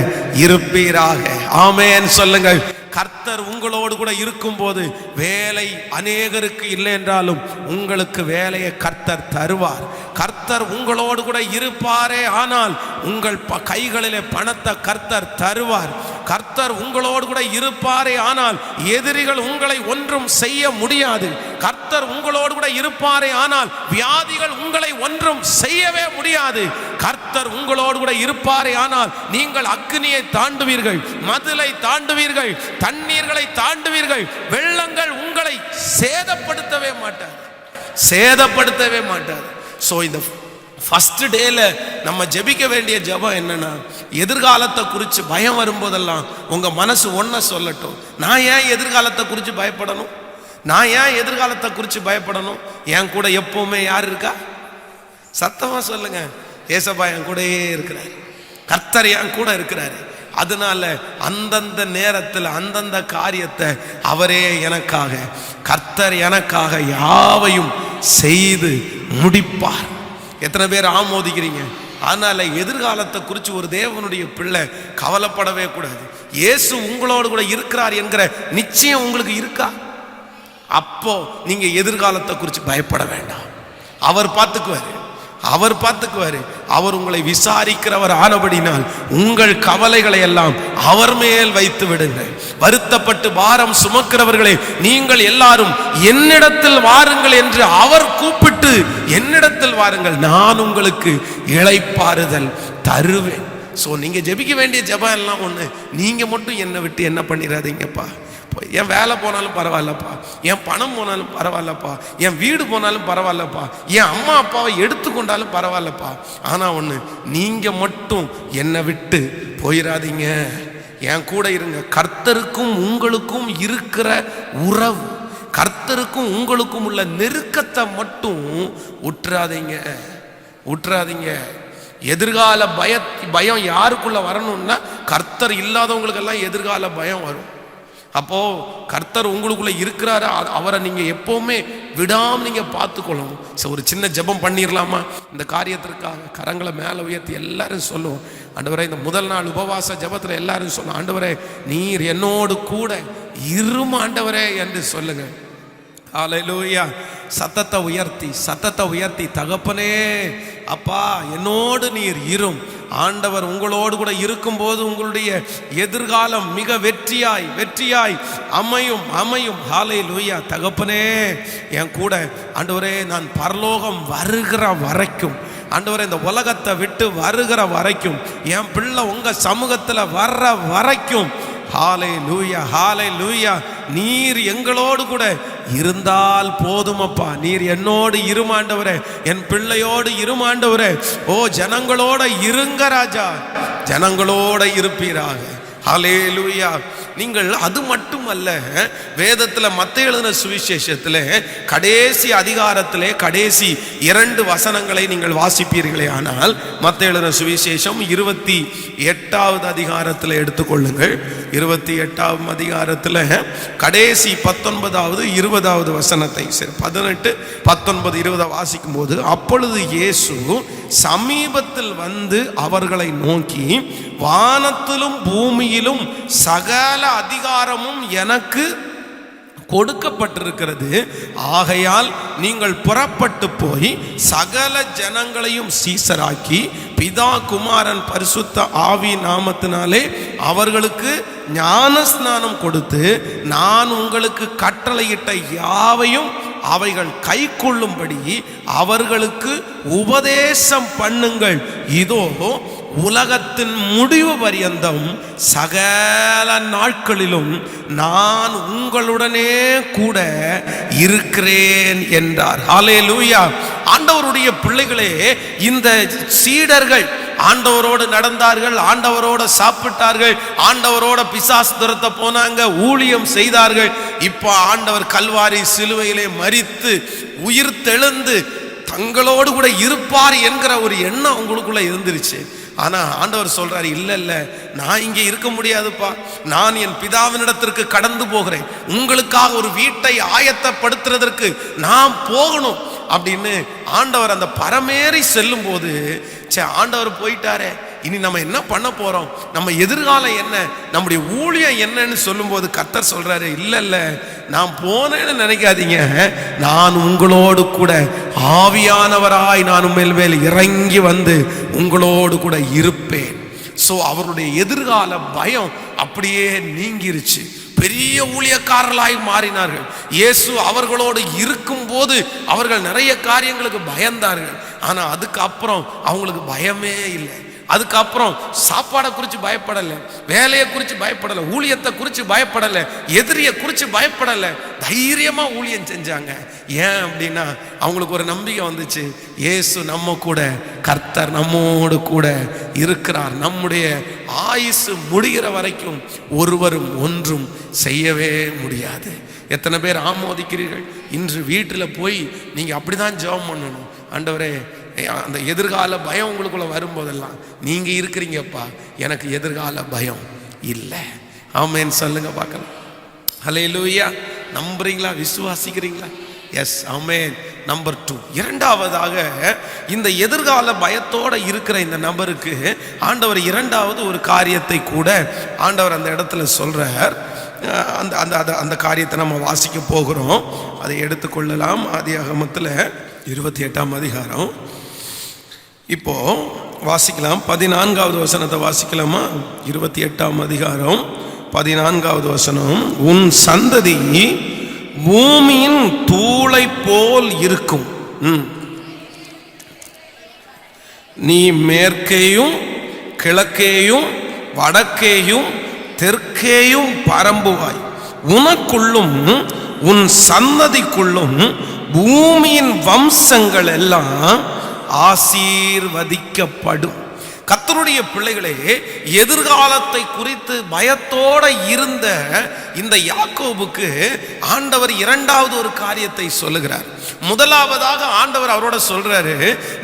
இருப்பீராக. ஆமென் சொல்லுங்கள். கர்த்தர் உங்களோடு கூட இருக்கும் போது வேலை அநேகருக்கு இல்லை என்றாலும் உங்களுக்கு வேலையை கர்த்தர் தருவார். கர்த்தர் உங்களோடு கூட இருப்பாரே ஆனால் உங்கள் கைகளிலே பணத்தை கர்த்தர் தருவார். கர்த்தர் உங்களோடு கூட இருப்பாரே ஆனால் எதிரிகள் உங்களை ஒன்றும் செய்ய முடியாது. கர்த்தர் உங்களோடு கூட இருப்பாரே ஆனால் வியாதிகள் உங்களை ஒன்றும் செய்யவே முடியாது. கர்த்தர் உங்களோடு கூட இருப்பாரே ஆனால் நீங்கள் அக்னியை தாண்டுவீர்கள், மதிலை தாண்டுவீர்கள், தண்ணீர்களை தாண்டுவீர்கள், வெள்ளங்கள் உங்களை சேதப்படுத்தவே மாட்டார், சேதப்படுத்தவே மாட்டார். ஸோ இந்த ஃபர்ஸ்ட் டேல நம்ம ஜெபிக்க வேண்டிய ஜெபம் என்னன்னா, எதிர்காலத்தை குறித்து பயம் வரும்போதெல்லாம் உங்க மனசு ஒன்ன சொல்லட்டும், நான் ஏன் எதிர்காலத்தை குறித்து பயப்படணும், நான் ஏன் எதிர்காலத்தை குறித்து பயப்படணும், என் கூட எப்பவுமே யார் இருக்கா? சத்தமா சொல்லுங்க, ஏசப்பா என் கூடயே இருக்கிறார், கர்த்தர் என் கூட இருக்கிறாரு. அதனால அந்தந்த நேரத்தில் அந்தந்த காரியத்தை அவரே எனக்காக, கர்த்தர் எனக்காக யாவையும் செய்து முடிப்பார். எத்தனை பேர் ஆமோதிக்கிறீங்க? அதனால எதிர்காலத்தை குறித்து ஒரு தேவனுடைய பிள்ளை கவலைப்படவே கூடாது. இயேசு உங்களோடு கூட இருக்கிறார் என்கிற நிச்சயம் உங்களுக்கு இருக்கா? அப்போ நீங்க எதிர்காலத்தை குறித்து பயப்பட வேண்டாம். அவர் பார்த்துக்குவாரு, அவர் பார்த்துக்குவாரு. அவர் உங்களை விசாரிக்கிறவர் ஆனபடினால் உங்கள் கவலைகளை எல்லாம் அவர் மேல் வைத்து விடுங்கள். வருத்தப்பட்டு பாரம் சுமக்கிறவர்களே, நீங்கள் எல்லாரும் என்னிடத்தில் வாருங்கள் என்று அவர் கூப்பிட்டு என்னிடத்தில் வாருங்கள், நான் உங்களுக்கு இளைப்பாறுதல் தருவேன். ஸோ நீங்க ஜெபிக்க வேண்டிய ஜெபம் எல்லாம் ஒண்ணு, நீங்க மட்டும் என்னை விட்டு என்ன பண்ணிடாதீங்கப்பா. என் வேலை போனாலும் பரவாயில்லப்பா, என் பணம் போனாலும் பரவாயில்லப்பா, என் வீடு போனாலும் பரவாயில்லப்பா, என் அம்மா அப்பாவை எடுத்துக்கொண்டாலும் பரவாயில்லப்பா, ஆனா ஒண்ணு, நீங்க மட்டும் என்னை விட்டு போயிடாதீங்க, என் கூட இருங்க. கர்த்தருக்கும் உங்களுக்கும் இருக்கிற உறவு, கர்த்தருக்கும் உங்களுக்கும் உள்ள நெருக்கத்தை மட்டும் விட்டுறாதீங்க, விட்டுறாதீங்க. எதிர்கால பயம் யாருக்குள்ள வரணும்னா, கர்த்தர் இல்லாதவங்களுக்கெல்லாம் எதிர்கால பயம் வரும். அப்போ கர்த்தர் உங்களுக்குள்ள இருக்கிறாரு, அவரை நீங்க எப்பவுமே விடாம நீங்க பார்த்துக்கொள்ளணும். ஒரு சின்ன ஜெபம் பண்ணிடலாமா இந்த காரியத்திற்காக? கரங்களை மேல உயர்த்தி எல்லாரும் சொல்லுவோம், ஆண்டவரே, இந்த முதல் நாள் உபவாச ஜெபத்துல எல்லாரும் சொல்லுவோம், ஆண்டவரே நீர் என்னோடு கூட இரும் ஆண்டவரே என்று சொல்லுங்க. ஹல்லேலூயா. சத்தத்தை உயர்த்தி தகப்பனே, அப்பா என்னோடு நீர் இரும். ஆண்டவர் உங்களோடு கூட இருக்கும்போது உங்களுடைய எதிர்காலம் மிக வெற்றியாய் அமையும். ஹல்லேலூயா. தகப்பனே என் கூட ஆண்டவரே, நான் பரலோகம் வருகிற வரைக்கும், ஆண்டவரே இந்த உலகத்தை விட்டு வருகிற வரைக்கும், என் பிள்ளை உங்க சமூகத்தில் வர்ற வரைக்கும், ஹல்லேலூயா ஹல்லேலூயா, நீர் எங்களோடு கூட இருந்தால் போதுமப்பா. நீர் என்னோடு இருமாண்டவரே, என் பிள்ளையோடு இருமாண்டவரே. ஓ ஜனங்களோட இருங்க ராஜா, ஜனங்களோட இருப்பீராக. ஹல்லேலூயா. நீங்கள் அது மட்டுமல்ல, வேதத்தில் மத்தேயு எழுதின சுவிசேஷத்தில் கடைசி அதிகாரத்திலே கடைசி 2 வசனங்களை நீங்கள் வாசிப்பீர்களே ஆனால், மத்தேயு எழுதின சுவிசேஷம் 28வது அதிகாரத்தில் எடுத்துக்கொள்ளுங்கள். 28ஆம் அதிகாரத்தில் கடைசி 19வது 20வது வசனத்தை 18, 19, 20 வாசிக்கும் போது, அப்பொழுது இயேசு சமீபத்தில் வந்து அவர்களை நோக்கி, வானத்திலும் பூமியிலும் சகல அதிகாரமும் எனக்கு கொடுக்கப்பட்டிருக்கிறது, ஆகையால் நீங்கள் புறப்பட்டு போய் சகல ஜனங்களையும் சீசராக்கி பிதா குமாரன் பரிசுத்த ஆவி நாமத்தினாலே அவர்களுக்கு ஞான ஸ்நானம் கொடுத்து, நான் உங்களுக்கு கட்டளையிட்ட யாவையும் அவைகள் கை கொள்ளும்படி அவர்களுக்கு உபதேசம் பண்ணுங்கள். இதோ உலகத்தின் முடிவு பரியந்தம் சகல நாட்களிலும் நான் உங்களுடனே கூட இருக்கிறேன் என்றார். ஹல்லேலூயா. ஆண்டவருடைய பிள்ளைகளே, இந்த சீடர்கள் ஆண்டவரோடு நடந்தார்கள், ஆண்டவரோட சாப்பிட்டார்கள், ஆண்டவரோட பிசாசு துரத்த போனாங்க, ஊழியம் செய்தார்கள். இப்போ ஆண்டவர் கல்வாரி சிலுவையிலே மரித்து உயிர் தெழுந்து தங்களோடு கூட இருப்பார் என்கிற ஒரு எண்ணம் உங்களுக்குள்ள இருந்துருச்சு. ஆனா ஆண்டவர் சொல்றாரு, இல்ல நான் இங்கே இருக்க முடியாதுப்பா, நான் என் பிதாவினிடத்திற்கு கடந்து போகிறேன், உங்களுக்காக ஒரு வீட்டை ஆயத்தப்படுத்துறதற்கு நான் போகணும் அப்படின்னு ஆண்டவர் அந்த பரமேறி செல்லும் போது, ஆண்டவர் போயிட்டாரே, இனி நம்ம என்ன பண்ண போறோம், நம்ம எதிர்காலம் என்ன, நம்முடைய ஊழியம் என்னன்னு சொல்லும் போது கர்த்தர் சொல்றாரு, இல்ல நான் போனேன்னு நினைக்காதீங்க, நான் உங்களோடு கூட ஆவியானவராய் நான் மேல் இறங்கி வந்து உங்களோடு கூட இருப்பேன். ஸோ அவருடைய எதிர்கால பயம் அப்படியே நீங்கிருச்சு. பெரிய ஊழியக்காரர்களாய் மாறினார்கள். இயேசு அவர்களோடு இருக்கும் போது அவர்கள் நிறைய காரியங்களுக்கு பயந்தார்கள். ஆனா அதுக்கு அப்புறம் அவங்களுக்கு பயமே இல்லை. அதுக்கப்புறம் சாப்பாடை குறித்து பயப்படலை, வேலையை குறித்து பயப்படலை, ஊழியத்தை குறித்து பயப்படலை, எதிரியை குறித்து பயப்படலை, தைரியமாக ஊழியம் செஞ்சாங்க. ஏன் அப்படின்னா அவங்களுக்கு ஒரு நம்பிக்கை வந்துச்சு, இயேசு நம்ம கூட, கர்த்தர் நம்மோடு கூட இருக்கிறார், நம்முடைய ஆயுசு முடிகிற வரைக்கும் ஒருவரும் ஒன்றும் செய்யவே முடியாது. எத்தனை பேர் ஆமோதிக்கிறீர்கள்? இன்று வீட்டில் போய் நீங்கள் அப்படிதான் ஜெபம் பண்ணணும். ஆண்டவரே, அந்த எதிர்கால பயம் உங்களுக்குள்ள வரும்போதெல்லாம் நீங்க இருக்கிறீங்கப்பா, எனக்கு எதிர்கால பயம் இல்லை. ஆமென் சொல்லுங்க பார்க்கலாம். ஹல்லேலூயா. நம்புறீங்களா? விசுவாசிக்கிறீங்களா? எஸ், ஆமென். நம்பர் 2, இரண்டாவதாக இந்த எதிர்கால பயத்தோட இருக்கிற இந்த நபருக்கு ஆண்டவர் இரண்டாவது ஒரு காரியத்தை கூட ஆண்டவர் அந்த இடத்துல சொல்றார். அந்த காரியத்தை நம்ம வாசிக்க போகிறோம். அதை எடுத்துக்கொள்ளலாம். ஆதியாகமத்தில் 28ஆம் அதிகாரம் இப்போ வாசிக்கலாம். 14வது வசனத்தை வாசிக்கலாமா? 28ஆம் அதிகாரம் 14வது வசனம். உன் சந்ததி பூமியின் தூளை போல் இருக்கும், நீ மேற்கேயும் கிழக்கேயும் வடக்கேயும் தெற்கேயும் பரம்புவாய், உனக்குள்ளும் உன் சந்ததிக்குள்ளும் பூமியின் வம்சங்கள் எல்லாம் ஆசீர்வதிக்கப்படும். கர்த்தருடைய பிள்ளைகளே, எதிர்காலத்தை குறித்து பயத்தோட இருந்த இந்த யாக்கோபுக்கு ஆண்டவர் இரண்டாவது ஒரு காரியத்தை சொல்லுகிறார். முதலாவதாக ஆண்டவர் அவரோட சொல்றாரு,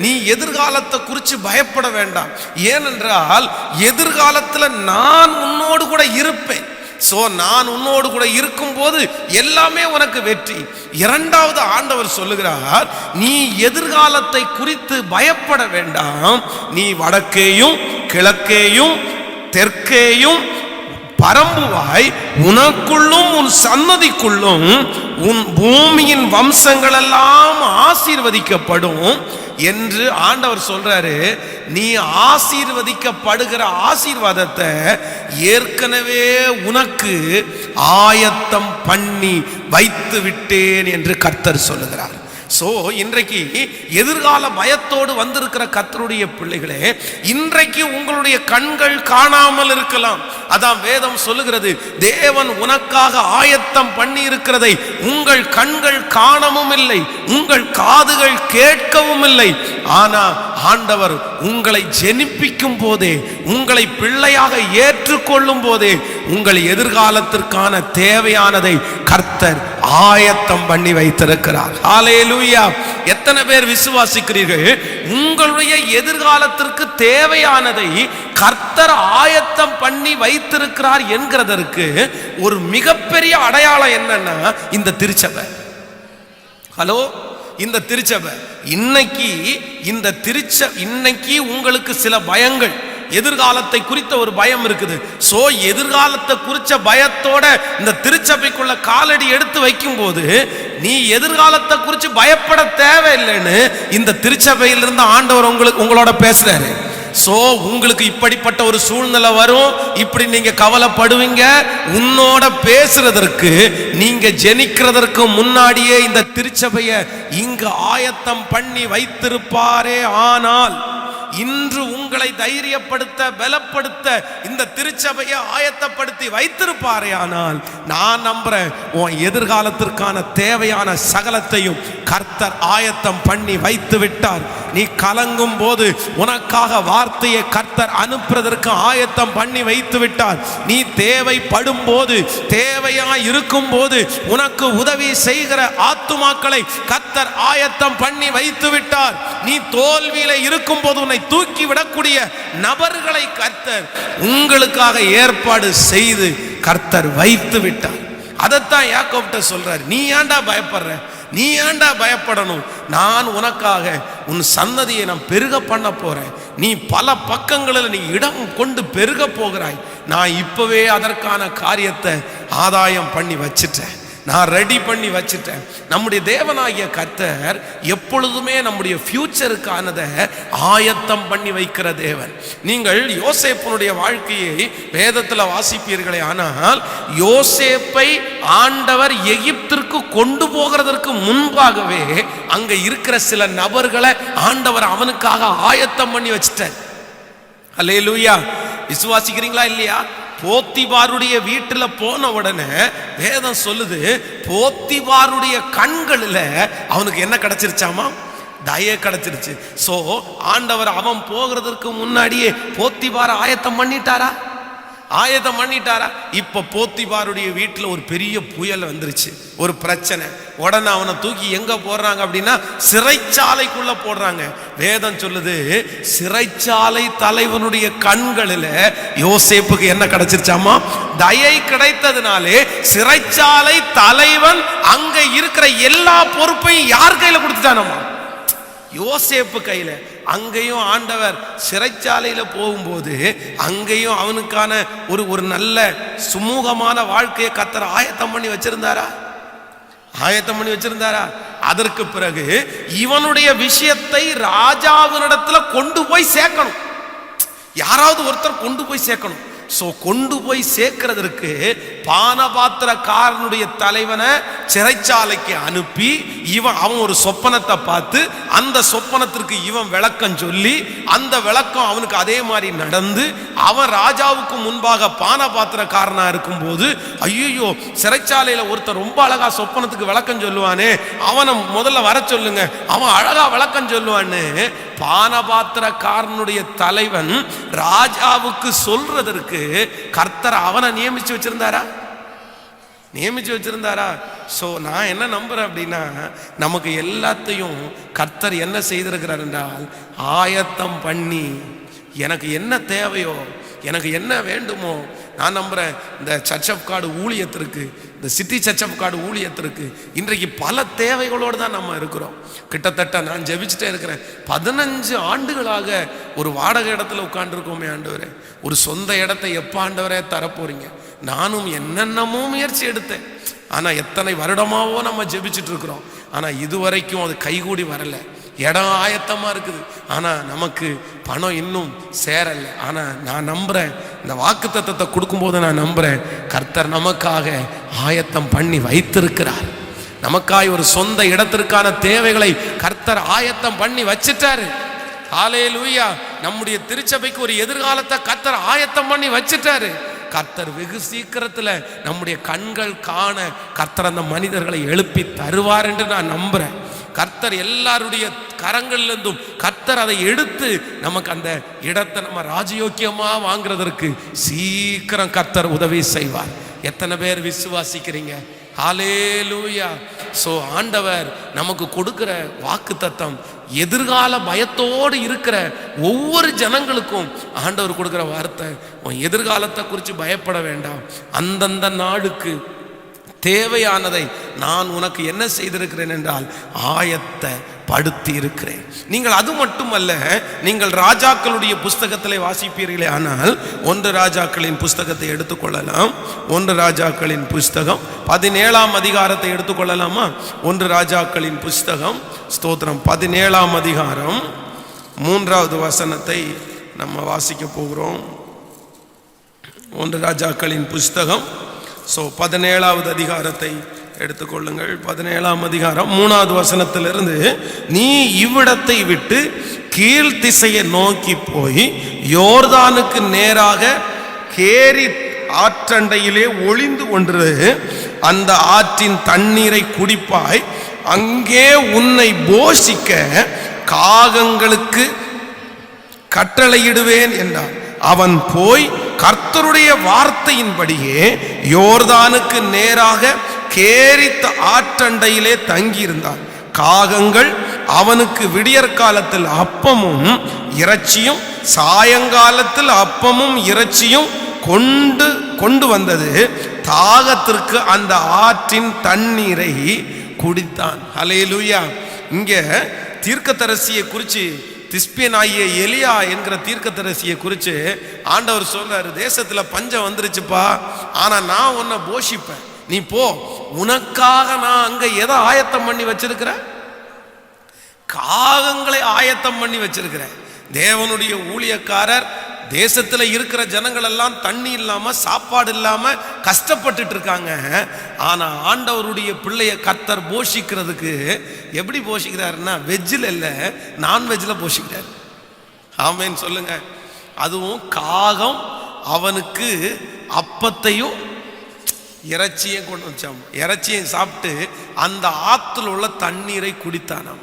நீ எதிர்காலத்தை குறித்து பயப்பட வேண்டாம், ஏனென்றால் எதிர்காலத்துல நான் உன்னோடு கூட இருப்பேன். சோ நான் உன்னோடு கூட இருக்கும் போது எல்லாமே உனக்கு வெற்றி. இரண்டாவது ஆண்டவர் சொல்லுகிறார், நீ எதிர்காலத்தை குறித்து பயப்பட வேண்டாம், நீ வடக்கேயும் கிழக்கேயும் தெற்கேயும் பரம்புவாய், உனக்குள்ளும் உன் சன்னதிக்குள்ளும் உன் பூமியின் வம்சங்கள் எல்லாம் ஆசீர்வதிக்கப்படும் என்று ஆண்டவர் சொல்றாரு. நீ ஆசீர்வதிக்கப்படுகிற ஆசீர்வாதத்தை ஏற்கனவே உனக்கு ஆயத்தம் பண்ணி வைத்து விட்டேன் என்று கர்த்தர் சொல்லுகிறார். சோ இன்றைக்கு எதிர்கால பயத்தோடு வந்திருக்கிற கர்த்தருடைய பிள்ளைகளே, இன்றைக்கு உங்களுடைய கண்கள் காணாமல் இருக்கலாம். அதான் வேதம் சொல்லுகிறது, தேவன் உனக்காக ஆயத்தம் பண்ணி இருக்கிறதை உங்கள் கண்கள் காணவும் இல்லை, உங்கள் காதுகள் கேட்கவும் இல்லை. ஆனா ஆண்டவர் உங்களை ஜெனிப்பிக்கும் போதே, உங்களை பிள்ளையாக ஏற்றுக்கொள்ளும் போதே உங்கள் எதிர்காலத்திற்கான தேவையானதை கர்த்தர் ஆயத்தம் பண்ணி வைத்திருக்கிறார். ஹல்லேலூயா. எத்தனை பேர் விசுவாசிக்கிறீர்கள்? உங்களுடைய எதிர்காலத்திற்கு தேவையானதை கர்த்தர் ஆயத்தம் பண்ணி வைத்திருக்கிறார் என்கிறதற்கு ஒரு மிகப்பெரிய அடையாளம் என்னன்னா இந்த திருச்சபை. ஹலோ, இந்த திருச்சபை இன்னைக்கு உங்களுக்கு சில பயங்கள், எதிர்காலத்தை குறித்த ஒரு பயம் இருக்குது. சோ எதிர்காலத்தை குறித்த பயத்தோட இந்த திருச்சபைக்குள்ள காலடி எடுத்து வைக்கும் போது நீ எதிர்காலத்தை குறித்து பயப்பட தேவையில்லைன்னு இந்த திருச்சபையிலிருந்து ஆண்டவர் உங்களோட பேசுறாரு. சோ உங்களுக்கு இப்படிப்பட்ட ஒரு சூழ்நிலை வரும், இப்படி நீங்க கவலைப்படுவீங்க. உன்னோட பேசுறதற்கு, நீங்க ஜெனிக்கிறதற்கு முன்னாடியே இந்த திருச்சபையை இங்கு ஆயத்தம் பண்ணி வைத்திருப்பாரே. ஆனால் இன்று உங்களை தைரியப்படுத்த, பலப்படுத்த இந்த திருச்சபையை ஆயத்தப்படுத்தி வைத்திருப்பாரே. ஆனால் நான் நம்புறேன், உன் எதிர்காலத்திற்கான தேவையான சகலத்தையும் கர்த்தர் ஆயத்தம் பண்ணி வைத்து விட்டார். நீ கலங்கும் போது உனக்காக வார்த்தையை கர்த்தர் அனுப்புறதற்கு ஆயத்தம் பண்ணி வைத்து விட்டார். நீ தேவைப்படும் போது, தேவையா இருக்கும் போது உனக்கு உதவி செய்கிற ஆத்துமாக்களை கர்த்தர் ஆயத்தம் பண்ணி வைத்து விட்டார். நீ தோல்வியில இருக்கும் போது உன்னை தூக்கி விடக்கூடிய நபர்களை கர்த்தர் உங்களுக்காக ஏற்பாடு செய்து கர்த்தர் வைத்து விட்டார். அதைத்தான் யாக்கோப்ட்ட சொல்றாரு, நீ ஏன்டா பயப்படுற, நீ ஏன்டா பயப்படணும், நான் உனக்காக உன் சந்ததியை நான் பெருக பண்ண போறேன். நீ பல பக்கங்களில் நீ இடம் கொண்டு பெருக போகிறாய். நான் இப்பவே அதற்கான காரியத்தை ஆதாயம் பண்ணி வச்சிட்டேன், நான் ரெடி பண்ணி வச்சிட்டேன். நம்முடைய தேவனாகிய கர்த்தர் எப்பொழுதுமே நம்முடைய ஃபியூச்சருக்கானதை ஆயத்தம் பண்ணி வைக்கிற தேவன். நீங்கள் யோசேப்பினுடைய வாழ்க்கையை வேதத்தில் வாசிப்பீர்களே, ஆனால் யோசேப்பை ஆண்டவர் எகிப்திற்கு கொண்டு போகிறதற்கு முன்பாகவே அங்க இருக்கிற சில நபர்களை ஆண்டவர் அவனுக்காக ஆயத்தம் பண்ணி வச்சிட்டார். அல்லேலூயா. விசுவாசிக்கிறீங்களா இல்லையா? போத்திபாருடைய வீட்டுல போன உடனே வேதம் சொல்லுது, போத்திபாருடைய கண்களில் அவனுக்கு என்ன கிடைச்சிருச்சாமா? தயை கிடைச்சிருச்சு. சோ ஆண்டவர் அவன் போகிறதுக்கு முன்னாடியே போத்திபார ஆயத்தம் பண்ணிட்டாரா? இப்ப போத்திபாருடைய வீட்டுல ஒரு பெரிய புயல் வந்துருச்சு, ஒரு பிரச்சனை. உடனே அவனை தூக்கி எங்க போடுறாங்க அப்படின்னா சிறைச்சாலைக்குள்ள போடுறாங்க. வேதம் சொல்லுது, சிறைச்சாலை தலைவனுடைய கண்களில் யோசேப்புக்கு என்ன கிடைச்சிருச்சாமா? தயை கிடைத்ததுனாலே சிறைச்சாலை தலைவன் அங்க இருக்கிற எல்லா பொறுப்பையும் யார் கையில கொடுத்துட்டானமா? யோசேப்பு கையில. அங்கேயும் ஆண்டவர் சிறைச்சாலையில போகும்போது அங்கேயும் அவனுக்கான ஒரு நல்ல சுமூகமான வாழ்க்கையை கர்த்தர் ஆயத்தம் பண்ணி வச்சிருந்தாரா? அதற்கு பிறகு இவனுடைய விஷயத்தை ராஜாவினிடத்துல கொண்டு போய் சேர்க்கணும். யாராவது ஒருத்தர் கொண்டு போய் சேர்க்கணும். கொண்டு போய் சேர்க்கிறதுக்கு பானபாத்திரக்காரனுடைய தலைவனை சிறைச்சாலைக்கு அனுப்பி அவன் ஒரு சொப்பனத்தை பார்த்து அந்த சொப்பனத்திற்கு இவன் விளக்கம் சொல்லி அந்த விளக்கம் அவனுக்கு அதே மாதிரி நடந்து அவன் ராஜாவுக்கு முன்பாக பானபாத்திரக்காரனா இருக்கும்போது, ஐயோ சிறைச்சாலையில ஒருத்தர் ரொம்ப அழகா சொப்பனத்துக்கு விளக்கம் சொல்லுவானே, அவனை முதல்ல வர சொல்லுங்க, அவன் அழகா விளக்கம் சொல்லுவான்னு பானபாத்திரக்காரனுடைய தலைவன் ராஜாவுக்கு சொல்றதற்கு கர்த்தர் அவனை நியமிச்சு வச்சிருந்தாரா? சோ நான் என்ன நம்புறேன் அப்படின்னா, நமக்கு எல்லாத்தையும் கர்த்தர் என்ன செய்திருக்கிறார் என்றால் ஆயத்தம் பண்ணி, எனக்கு என்ன தேவையோ, எனக்கு என்ன வேண்டுமோ, நான் நம்புறேன் இந்த சர்ச் ஆஃப் காட் ஊழியத்திற்கு, இந்த சிட்டி சர்ச் ஆஃப் காட் ஊழியத்திற்கு இன்றைக்கு பல தேவைகளோடு தான் நம்ம இருக்கிறோம். கிட்டத்தட்ட நான் ஜெபிச்சுட்டே இருக்கிறேன், 15 ஆண்டுகளாக ஒரு வாடகை இடத்துல உட்கார்ந்துருக்கோமே ஆண்டவரே, ஒரு சொந்த இடத்தை எப்போ ஆண்டவரே தரப்போறீங்க? நானும் என்னென்னமோ முயற்சி எடுத்தேன், ஆனால் எத்தனை வருடமாவோ நம்ம ஜெபிச்சுட்டு இருக்கிறோம், ஆனால் இதுவரைக்கும் அது கைகூடி வரல. இடம் ஆயத்தமா இருக்குது, ஆனா நமக்கு பணம் இன்னும் சேரல. ஆனா நான் நம்புறேன், இந்த வாக்குத்தத்தத்தை கொடுக்கும்போது நான் நம்புறேன், கர்த்தர் நமக்காக ஆயத்தம் பண்ணி வைத்திருக்கிறார். நமக்காய் ஒரு சொந்த இடத்திற்கான தேவைகளை கர்த்தர் ஆயத்தம் பண்ணி வச்சிட்டாரு. ஹல்லேலூயா. நம்முடைய திருச்சபைக்கு ஒரு எதிர்காலத்தை கர்த்தர் ஆயத்தம் பண்ணி வச்சிட்டாரு. கர்த்தர் வெகு சீக்கிரத்துல நம்முடைய கண்கள் காண கர்த்தர் அந்த மனிதர்களை எழுப்பி தருவார் என்று நான் நம்புறேன். கர்த்தர் எல்லாருடைய கரங்களிலிருந்தும் கர்த்தர் அதை எடுத்து நமக்கு அந்த இடத்தை நம்ம ராஜயோக்கியமா வாங்குறதற்கு சீக்கிரம் கர்த்தர் உதவி செய்வார். எத்தனை பேர் விசுவாசிக்கிறீங்க? ஹல்லேலூயா. சோ ஆண்டவர் நமக்கு கொடுக்கிற வாக்குத்தத்தம் எதிர்கால பயத்தோடு இருக்கிற ஒவ்வொரு ஜனங்களுக்கும் ஆண்டவர் கொடுக்கிற வார்த்தை, உன் எதிர்காலத்தை குறித்து பயப்பட வேண்டாம், அந்தந்த நாடுக்கு தேவையானதை நான் உனக்கு என்ன செய்திருக்கிறேன் என்றால் ஆயத்தப்படுத்தி இருக்கிறேன். நீங்கள் அது மட்டுமல்ல, நீங்கள் ராஜாக்களுடைய புஸ்தகத்திலே வாசிப்பீர்களே, ஆனால் 1 ராஜாக்களின் புஸ்தகத்தை எடுத்துக்கொள்ளலாம். 1 ராஜாக்களின் புஸ்தகம் 17ஆம் அதிகாரத்தை எடுத்துக்கொள்ளலாமா? 1 ராஜாக்களின் புஸ்தகம், ஸ்தோத்திரம், 17ஆம் அதிகாரம் 3வது வசனத்தை நம்ம வாசிக்க போகிறோம். 1 ராஜாக்களின் புஸ்தகம் 17வது அதிகாரத்தை எடுத்துக்கொள்ளுங்கள். 17ஆம் அதிகாரம் 3வது வசனத்திலிருந்து, நீ இவ்விடத்தை விட்டு கீழ் திசையை நோக்கி போய் யோர்தானுக்கு நேராக கேரி ஆற்றண்டையிலே ஒளிந்து கொண்டு அந்த ஆற்றின் தண்ணீரை குடிப்பாய், அங்கே உன்னை போஷிக்க காகங்களுக்கு கட்டளையிடுவேன் என்றான். அவன் போய் கர்த்தருடைய வார்த்தையின்படியே யோர்தானுக்கு நேராக கேரித்த ஆற்றண்டையிலே தங்கியிருந்தான். காகங்கள் அவனுக்கு விடியற் காலத்தில் அப்பமும் இறைச்சியும் சாயங்காலத்தில் அப்பமும் இறைச்சியும் கொண்டு வந்தது. தாகத்திற்கு அந்த ஆற்றின் தண்ணீரை குடித்தான். ஹல்லேலூயா. இங்க தீர்க்கதரிசியை குறித்து, திஸ்பியனாகிய எலியா என்கிற தீர்க்கதரிசியை குறித்து ஆண்டவர் சொல்றாரு, தேசத்துல பஞ்சம் வந்துருச்சுப்பா, ஆனா நான் உன்னை போஷிப்பேன், நீ போ, உனக்காக நான் அங்க எதை ஆயத்தம் பண்ணி வச்சிருக்கிறேன்? காகங்களை ஆயத்தம் பண்ணி வச்சிருக்கிறேன். தேவனுடைய ஊழியக்காரர் தேசத்துல இருக்கிற ஜனங்கள் எல்லாம் தண்ணி இல்லாம சாப்பாடு இல்லாம கஷ்டப்பட்டுட்டு இருக்காங்க. ஆனா ஆண்டவருடைய பிள்ளைய கர்த்தர் போஷிக்கிறதுக்கு எப்படி போஷிக்கிறாருன்னா, வெஜ்ஜில் இல்ல, நான்வெஜ்ல போஷிக்கிறார். ஆமேன்னு சொல்லுங்க. அதுவும் காகம் அவனுக்கு அப்பத்தையும் இறைச்சியும் கொண்டு வச்சாம். இறைச்சியும் சாப்பிட்டு அந்த ஆத்துல உள்ள தண்ணீரை குடித்தானாம்.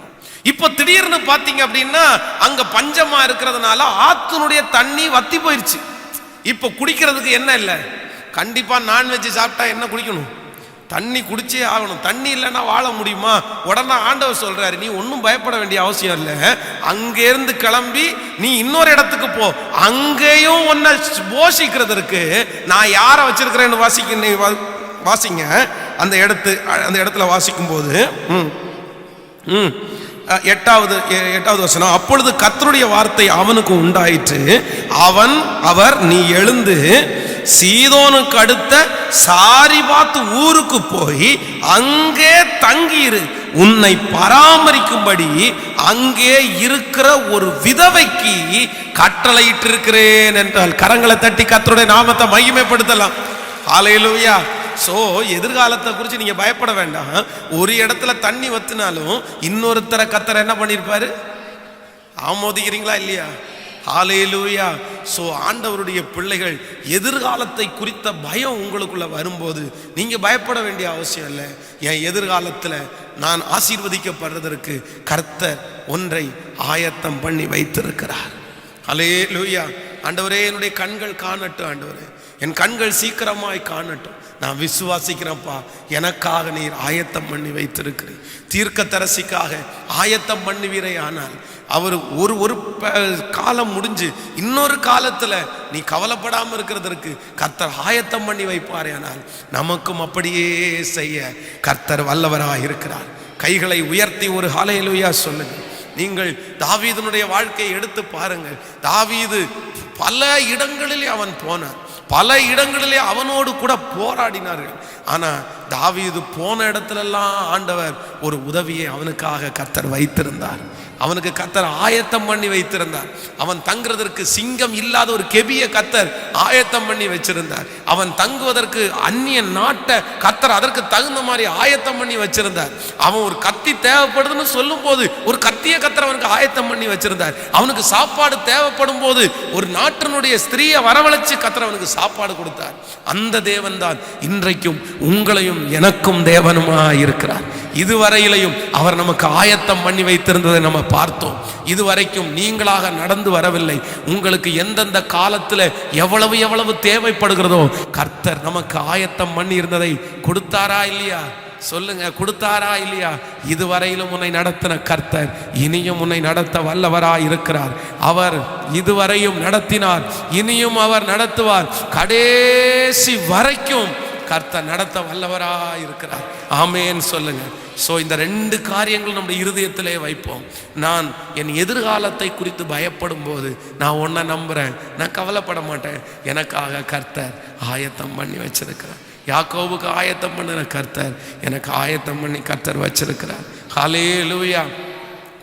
இப்ப திடீர்னு பாத்தீங்க அப்படின்னா அங்க பஞ்சமா இருக்கிறதுனால ஆத்தினுடைய தண்ணி வத்தி போயிருச்சு. இப்ப குடிக்கிறதுக்கு என்ன இல்லை, கண்டிப்பா நான்வெஜ் சாப்பிட்டா என்ன குடிக்கணும், தண்ணி குடிச்சே ஆகணும். தண்ணி இல்லைன்னா வாழ முடியுமா? உடனே ஆண்டவர் சொல்றாரு, நீ ஒன்றும் பயப்பட வேண்டிய அவசியம் இல்லை, அங்கேருந்து கிளம்பி நீ இன்னொரு இடத்துக்கு போ, அங்கேயும் உன்னை போஷிக்கிறதுக்கு நான் யாரை வச்சிருக்கிறேன்னு வாசிங்க. அந்த இடத்துல வாசிக்கும் போது எட்டாவது வசனம், அப்பொழுது கர்த்தருடைய வார்த்தை அவனுக்கு உண்டாயிற்று. அவர் நீ எழுந்து சீதோனுக்கு அடுத்த சாரிபாத் ஊருக்கு போய் அங்கே தங்கியிரு, உன்னை பராமரிக்கும்படி அங்கே இருக்கிற ஒரு விதவைக்கு கட்டளையிட்டு இருக்கிறேன் என்றால். கரங்களை தட்டி கர்த்தருடைய நாமத்தை மகிமைப்படுத்தலாம். ஹல்லேலூயா. சோ எதிர்காலத்தை குறித்து நீங்க பயப்பட வேண்டாம். ஒரு இடத்துல தண்ணி வத்தினாலும் இன்னொருத்தர கர்த்தர் என்ன பண்ணிருப்பாரு? ஆமோதிக்கிறீங்களா இல்லையா? ஹல்லேலூயா. சோ ஆண்டவருடைய பிள்ளைகள், எதிர்காலத்தை குறித்த பயம் உங்களுக்குள்ள வரும்போது நீங்க பயப்பட வேண்டிய அவசியம் இல்லை. என் எதிர்காலத்துல நான் ஆசீர்வதிக்கப்படுறதற்கு கர்த்தர் ஒன்றை ஆயத்தம் பண்ணி வைத்திருக்கிறார். ஹல்லேலூயா. ஆண்டவரே, என்னுடைய கண்கள் காணட்டும், ஆண்டவரே என் கண்கள் சீக்கிரமாய் காணட்டும். நான் விசுவாசிக்கிறேன்ப்பா, எனக்காக நீர் ஆயத்தம் பண்ணி வைத்திருக்கிறேன். தீர்க்கதரிசிக்காக ஆயத்தம் பண்ணுவீரே, ஆனால் அவர் ஒரு காலம் முடிஞ்சு இன்னொரு காலத்துல நீ கவலைப்படாம இருக்கிறதற்கு கர்த்தர் ஆயத்தம் பண்ணி வைப்பாரே, ஆனால் நமக்கும் அப்படியே செய்ய கர்த்தர் வல்லவராக இருக்கிறார். கைகளை உயர்த்தி ஒரு ஹல்லேலூயா சொல்லுங்க. நீங்கள் தாவீதுனுடைய வாழ்க்கையை எடுத்து பாருங்கள். தாவீது பல இடங்களிலே அவன் போனான், பல இடங்களிலே அவனோடு கூட போராடினார்கள். ஆனா தாவீது போன இடத்துலெல்லாம் ஆண்டவர் ஒரு உதவியை அவனுக்காக கர்த்தர் வைத்திருந்தார். அவனுக்கு கர்த்தர் ஆயத்தம் பண்ணி வைத்திருந்தார். அவன் தங்குறதற்கு சிங்கம் இல்லாத ஒரு கெபிய கர்த்தர் ஆயத்தம் பண்ணி வச்சிருந்தார். அவன் தங்குவதற்கு அந்நிய நாட்டை கர்த்தர் அதற்கு தகுந்த மாதிரி ஆயத்தம் பண்ணி வச்சிருந்தார். அவன் ஒரு கத்தி தேவைப்படுதுன்னு சொல்லும் போது ஒரு கத்திய கர்த்தர் அவனுக்கு ஆயத்தம் பண்ணி வச்சிருந்தார். அவனுக்கு சாப்பாடு தேவைப்படும் போது ஒரு நாட்டினுடைய ஸ்திரீயை வரவழைச்சு கர்த்தர் அவனுக்கு சாப்பாடு கொடுத்தார். அந்த தேவன் தான் இன்றைக்கும் உங்களையும் எனக்கும் தேவனுமா இருக்கிறார். இதுவரையிலையும் அவர் நமக்கு ஆயத்தம் பண்ணி வைத்திருந்ததை நம்ம பார்த்தோம். இதுவரைக்கும் நீங்களாக நடந்து வரவில்லை. உங்களுக்கு எந்தெந்த காலத்துல எவ்வளவு தேவைப்படுகிறதோ கர்த்தர் நமக்கு ஆயத்தம் பண்ணி இருந்ததை கொடுத்தாரா இல்லையா? சொல்லுங்க, கொடுத்தாரா இல்லையா? இதுவரையிலும் உன்னை நடத்தின கர்த்தர் இனியும் உன்னை நடத்த வல்லவராய் இருக்கிறார். அவர் இதுவரையும் நடத்தினார், இனியும் அவர் நடத்துவார். கடைசி வரைக்கும் கர்த்தர் நடத்த வல்லவராய் இருக்கிறார். ஆமேன் சொல்லுங்க. சோ இந்த ரெண்டு காரியங்கள் நம்முடைய இருதயத்திலே வைப்போம். நான் என் எதிர்காலத்தை குறித்து பயப்படும் போது நான் ஒன்றை நம்புறேன், நான் கவலைப்பட மாட்டேன். எனக்காக கர்த்தர் ஆயத்தம் பண்ணி வச்சிருக்கிறார். யாக்கோபுக்கு ஆயத்தம் பண்ணின கர்த்தர் எனக்கு ஆயத்தம் பண்ணி கர்த்தர் வச்சிருக்கிறார். ஹல்லேலூயா.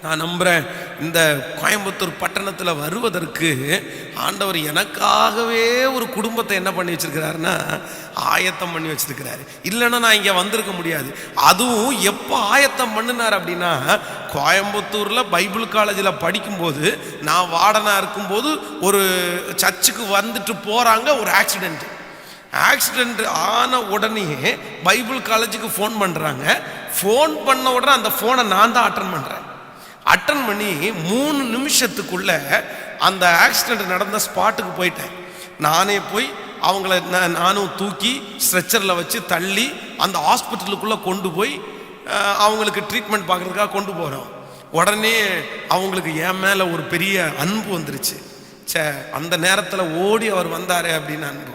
நான் நம்புறேன், இந்த கோயம்புத்தூர் பட்டணத்தில் வருவதற்கு ஆண்டவர் எனக்காகவே ஒரு குடும்பத்தை என்ன பண்ணி வச்சிருக்கிறாருன்னா ஆயத்தம் பண்ணி வச்சிருக்கிறாரு. இல்லைன்னா நான் இங்கே வந்திருக்க முடியாது. அதுவும் எப்போ ஆயத்தம் பண்ணினார் அப்படின்னா, கோயம்புத்தூரில் பைபிள் காலேஜில் படிக்கும்போது நான் வார்டனாக இருக்கும்போது ஒரு சர்ச்சுக்கு வந்துட்டு போகிறாங்க, ஒரு ஆக்சிடென்ட் ஆன உடனே பைபிள் காலேஜுக்கு ஃபோன் பண்ணுறாங்க. ஃபோன் பண்ண உடனே அந்த ஃபோனை நான் தான் அட்டன் பண்ணி 3 நிமிஷத்துக்குள்ள அந்த ஆக்சிடென்ட் நடந்த ஸ்பாட்டுக்கு போயிட்டேன். நானே போய் அவங்கள நானும் தூக்கி ஸ்ட்ரெச்சரில் வச்சு தள்ளி அந்த ஹாஸ்பிட்டலுக்குள்ளே கொண்டு போய் அவங்களுக்கு ட்ரீட்மெண்ட் பார்க்குறதுக்காக கொண்டு போகிறோம். உடனே அவங்களுக்கு என் மேலே ஒரு பெரிய அன்பு வந்துருச்சு. அந்த நேரத்தில் ஓடி அவர் வந்தாரே அப்படின்னு அன்பு.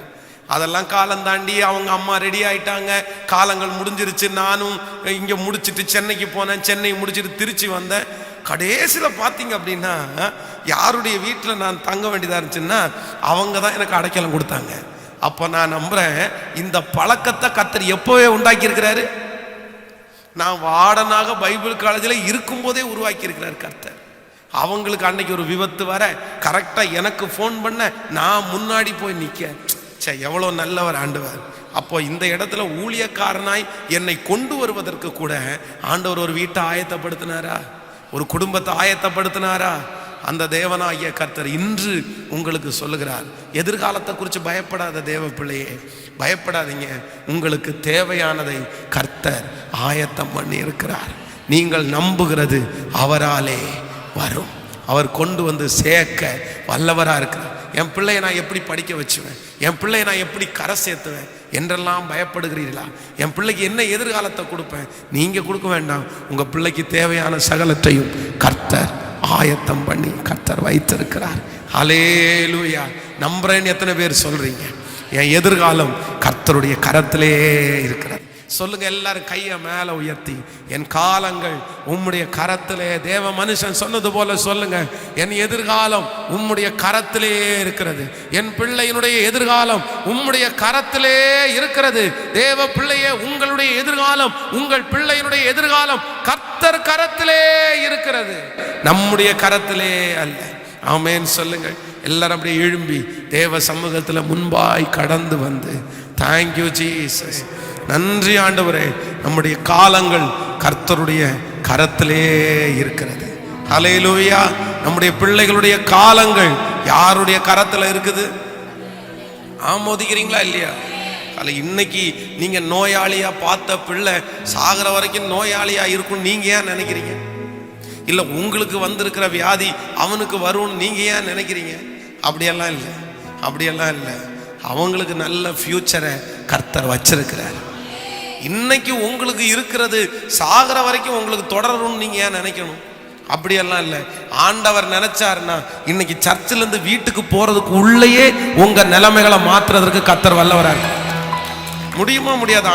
அதெல்லாம் காலம் தாண்டி அவங்க அம்மா ரெடி ஆயிட்டாங்க, காலங்கள் முடிஞ்சிருச்சு. நானும் இங்கே முடிச்சுட்டு சென்னைக்கு போனேன், சென்னை முடிச்சுட்டு திருச்சி வந்தேன். கடைசியில் பார்த்தீங்க அப்படின்னா யாருடைய வீட்டில் நான் தங்க வேண்டியதாக இருந்துச்சுன்னா அவங்க தான் எனக்கு அடைக்கலம் கொடுத்தாங்க. அப்போ நான் நம்புகிறேன், இந்த பழக்கத்தை கர்த்தர் எப்போவே உண்டாக்கி இருக்கிறாரு. நான் வார்டனாக பைபிள் காலேஜில் இருக்கும்போதே உருவாக்கி இருக்கிறார் கர்த்தர். அவங்களுக்கு அன்னைக்கு ஒரு விபத்து வர கரெக்டாக எனக்கு ஃபோன் பண்ண, நான் முன்னாடி போய் நிற்க. எவ்வளோ நல்லவர் ஆண்டவர். அப்போ இந்த இடத்துல ஊழியக்காரனாய் என்னை கொண்டு வருவதற்கு கூட ஆண்டவர் ஒரு வீட்டை ஆயத்தப்படுத்தினாரா, ஒரு குடும்பத்தை ஆயத்தப்படுத்தினாரா? அந்த தேவனாகிய கர்த்தர் இன்று உங்களுக்கு சொல்லுகிறார், எதிர்காலத்தை குறித்து பயப்படாத தேவ பிள்ளையே, பயப்படாதீங்க. உங்களுக்கு தேவையானதை கர்த்தர் ஆயத்தம் பண்ணி இருக்கிறார். நீங்கள் நம்புகிறது அவராலே வரும். அவர் கொண்டு வந்து சேர்க்க வல்லவராக இருக்கிறார். என் பிள்ளையை நான் எப்படி படிக்க வச்சுவேன், என் பிள்ளையை நான் எப்படி கரை சேர்த்துவேன் என்றெல்லாம் பயப்படுகிறீர்களா? என் பிள்ளைக்கு என்ன எதிர்காலத்தை கொடுப்பேன்? நீங்கள் கொடுக்க வேண்டாம். உங்கள் பிள்ளைக்கு தேவையான சகலத்தையும் கர்த்தர் ஆயத்தம் பண்ணி கர்த்தர் வைத்திருக்கிறார். ஹல்லேலூயா. நம்புறேன்னு எத்தனை பேர் சொல்றீங்க? என் எதிர்காலம் கர்த்தருடைய கரத்திலே இருக்கிறது. சொல்லுங்க எல்லாரும் கையை மேல உயர்த்தி, என் காலங்கள் உம்முடைய கரத்திலே. தேவ மனுஷன் சொன்னது போல சொல்லுங்க, என் எதிர்காலம் உம்முடைய கரத்திலே இருக்கிறது. என் பிள்ளையினுடைய எதிர்காலம் உம்முடைய கரத்திலே இருக்கிறது. தேவ பிள்ளையே, உங்களுடைய எதிர்காலம், உங்கள் பிள்ளையினுடைய எதிர்காலம் கர்த்தர் கரத்திலே இருக்கிறது, நம்முடைய கரத்திலே அல்ல. ஆமென் சொல்லுங்கள். எல்லாரும் அப்படியே எழும்பி தேவ சமூகத்தில் முன்பாய் கடந்து வந்து, தேங்க்யூ ஜீசஸ், நன்றி ஆண்டவரே, நம்முடைய காலங்கள் கர்த்தருடைய கரத்திலே இருக்கிறது. ஹல்லேலூயா. நம்முடைய பிள்ளைகளுடைய காலங்கள் யாருடைய கரத்தில் இருக்குது? ஆமோதிக்கிறீங்களா இல்லையா? இன்னைக்கு நீங்க நோயாளியா பார்த்த பிள்ளை சாகிற வரைக்கும் நோயாளியா இருக்கும் நீங்க ஏன் நினைக்கிறீங்க? இல்ல உங்களுக்கு வந்திருக்கிற வியாதி அவனுக்கு வரும்னு நீங்க ஏன் நினைக்கிறீங்க? அப்படியெல்லாம் இல்லை, அப்படியெல்லாம் இல்லை. அவங்களுக்கு நல்ல ஃபியூச்சரை கர்த்தர் வச்சிருக்கிறார். இன்னைக்கு உங்களுக்கு இருக்கிறது சாகிற வரைக்கும் உங்களுக்கு தொடரும்னு நீங்க ஏன் நினைக்கணும்? அப்படியெல்லாம் இல்லை. ஆண்டவர் நினைச்சாருன்னா இன்னைக்கு சர்ச்சில் இருந்து வீட்டுக்கு போறதுக்கு உள்ளேயே உங்க நிலைமைகளை மாற்றுறதுக்கு கர்த்தர் வல்லவரா இருக்கு. முடியுமா? முடியாது.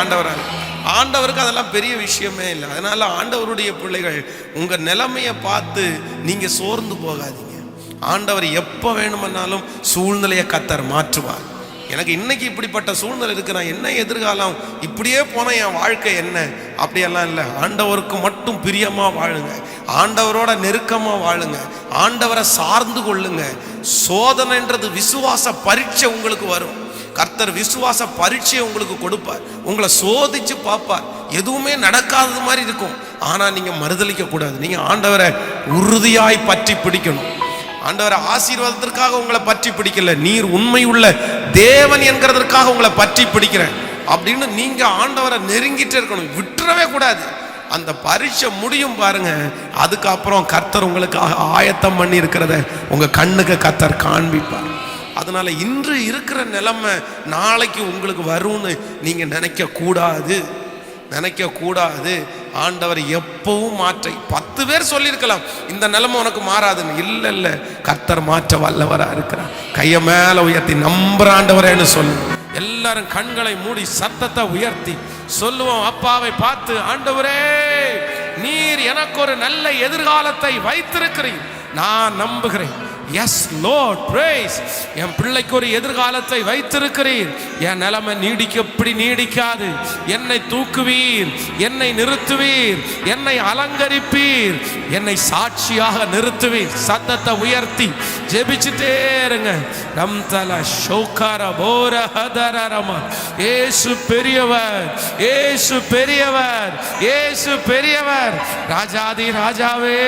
ஆண்டவருக்கு அதெல்லாம் பெரிய விஷயமே இல்லை. அதனால ஆண்டவருடைய பிள்ளைகள், உங்க நிலைமையை பார்த்து நீங்க சோர்ந்து போகாதீங்க. ஆண்டவர் எப்போ வேணுமென்னாலும் சூழ்நிலையை கர்த்தர் மாற்றுவார். எனக்கு இன்னைக்கு இப்படிப்பட்ட சூழ்நிலை இருக்கு, நான் என்ன எதிர்காலம், இப்படியே போன என் வாழ்க்கை என்ன, அப்படியெல்லாம் இல்லை. ஆண்டவருக்கு மட்டும் பிரியமா வாழுங்க, ஆண்டவரோட நெருக்கமா வாழுங்க, ஆண்டவரை சார்ந்து கொள்ளுங்க. சோதனைன்றது விசுவாச பரீட்சை உங்களுக்கு வரும். கர்த்தர் விசுவாச பரீட்சையை உங்களுக்கு கொடுப்பார், உங்களை சோதிச்சு பார்ப்பார். எதுவுமே நடக்காதது மாதிரி இருக்கும், ஆனா நீங்க மறுதலிக்க கூடாது. நீங்க ஆண்டவரை உறுதியாய் பற்றி பிடிக்கணும். ஆண்டவரை ஆசீர்வாதத்திற்காக உங்களை பற்றி பிடிக்கல, நீர் உண்மை உள்ள தேவன் என்கிறதற்காக உங்களை பற்றி பிடிக்கிறேன் அப்படின்னு நீங்க ஆண்டவரை நெருங்கிட்டே இருக்கணும், விட்டுறவே கூடாது. அந்த பரீட்சை முடியும் பாருங்க, அதுக்கப்புறம் கர்த்தர் உங்களுக்காக ஆயத்தம் பண்ணி இருக்கிறத உங்க கண்ணுக்கு கர்த்தர் காண்பிப்பார். அதனால இன்று இருக்கிற நிலைமை நாளைக்கு உங்களுக்கு வரும்னு நீங்க நினைக்க கூடாது. ஆண்டவர் எப்பவும் மாற்றை 10 பேர் சொல்லியிருக்கலாம் இந்த நிலைமை உனக்கு மாறாதுன்னு. இல்லை, கர்த்தர் மாற்ற வல்லவரா இருக்கிறார். கையை மேல உயர்த்தி நம்புற ஆண்டவரேன்னு சொல்லு. எல்லாரும் கண்களை மூடி சத்தத்தை உயர்த்தி சொல்லுவோம். அப்பாவை பார்த்து, ஆண்டவரே, நீர் எனக்கு ஒரு நல்ல எதிர்காலத்தை வைத்திருக்கிறீர், நான் நம்புகிறேன். S Lord, price. என் பிள்ளைக்கு ஒரு எதிர்காலத்தை வைத்திருக்கிறீர். என் நிலைமை எப்படி நீடிக்காது. என்னை தூக்குவீர், என்னை நிறுத்துவீர், என்னை அலங்கரிப்பீர், என்னை சாட்சியாக நிறுத்துவீர். சத்தத்தை உயர்த்தி ஜெபிச்சுட்டே இருங்க. ரம்தல ஷோகார போர ஹதரரமா. இயேசு பெரியவர், இயேசு பெரியவர், இயேசு பெரியவர். ராஜாதி ராஜாவே,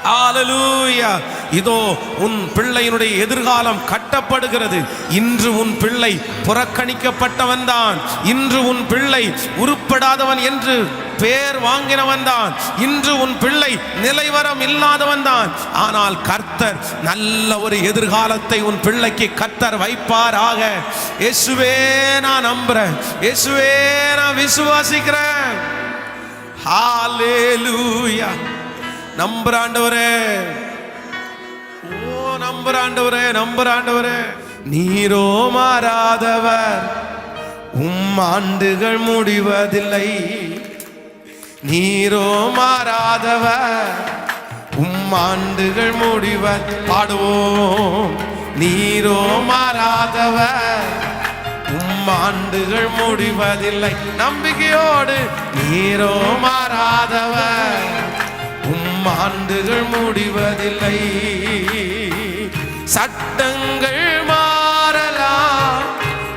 ஹல்லேலூயா. இதோ உன் பிள்ளையினுடைய எதிர்காலம் கட்டப்படுகிறது. இன்று உன் பிள்ளை புறக்கணிக்கப்பட்டவன் தான், இன்று உன் பிள்ளை உருப்படாதவன் என்று பேர் வாங்கினவன் தான், இன்று உன் பிள்ளை நிலைவரம் இல்லாதவன் தான். ஆனால் கர்த்தர் நல்ல ஒரு எதிர்காலத்தை உன் பிள்ளைக்கு கர்த்தர் வைப்பாராக. இயேசுவே நான் நம்புறேன், இயேசுவே நான் விசுவாசிக்கிறேன். ஹல்லேலூயா. நம்புறாண்டவரே, ஓ நம்புறாண்டவரே, நீரோ மாறாதவர், ஆண்டுகள் முடிவதில்லை. நீரோ மாறாதவர், ஆண்டுகள் முடிவது. பாடுவோம். நீரோ மாறாதவர், ஆண்டுகள் முடிவதில்லை. நம்பிக்கையோடு, நீரோ மாறாதவர், ஆண்டுகள் முடிவதில்லை. சட்டங்கள் மாறலாம்,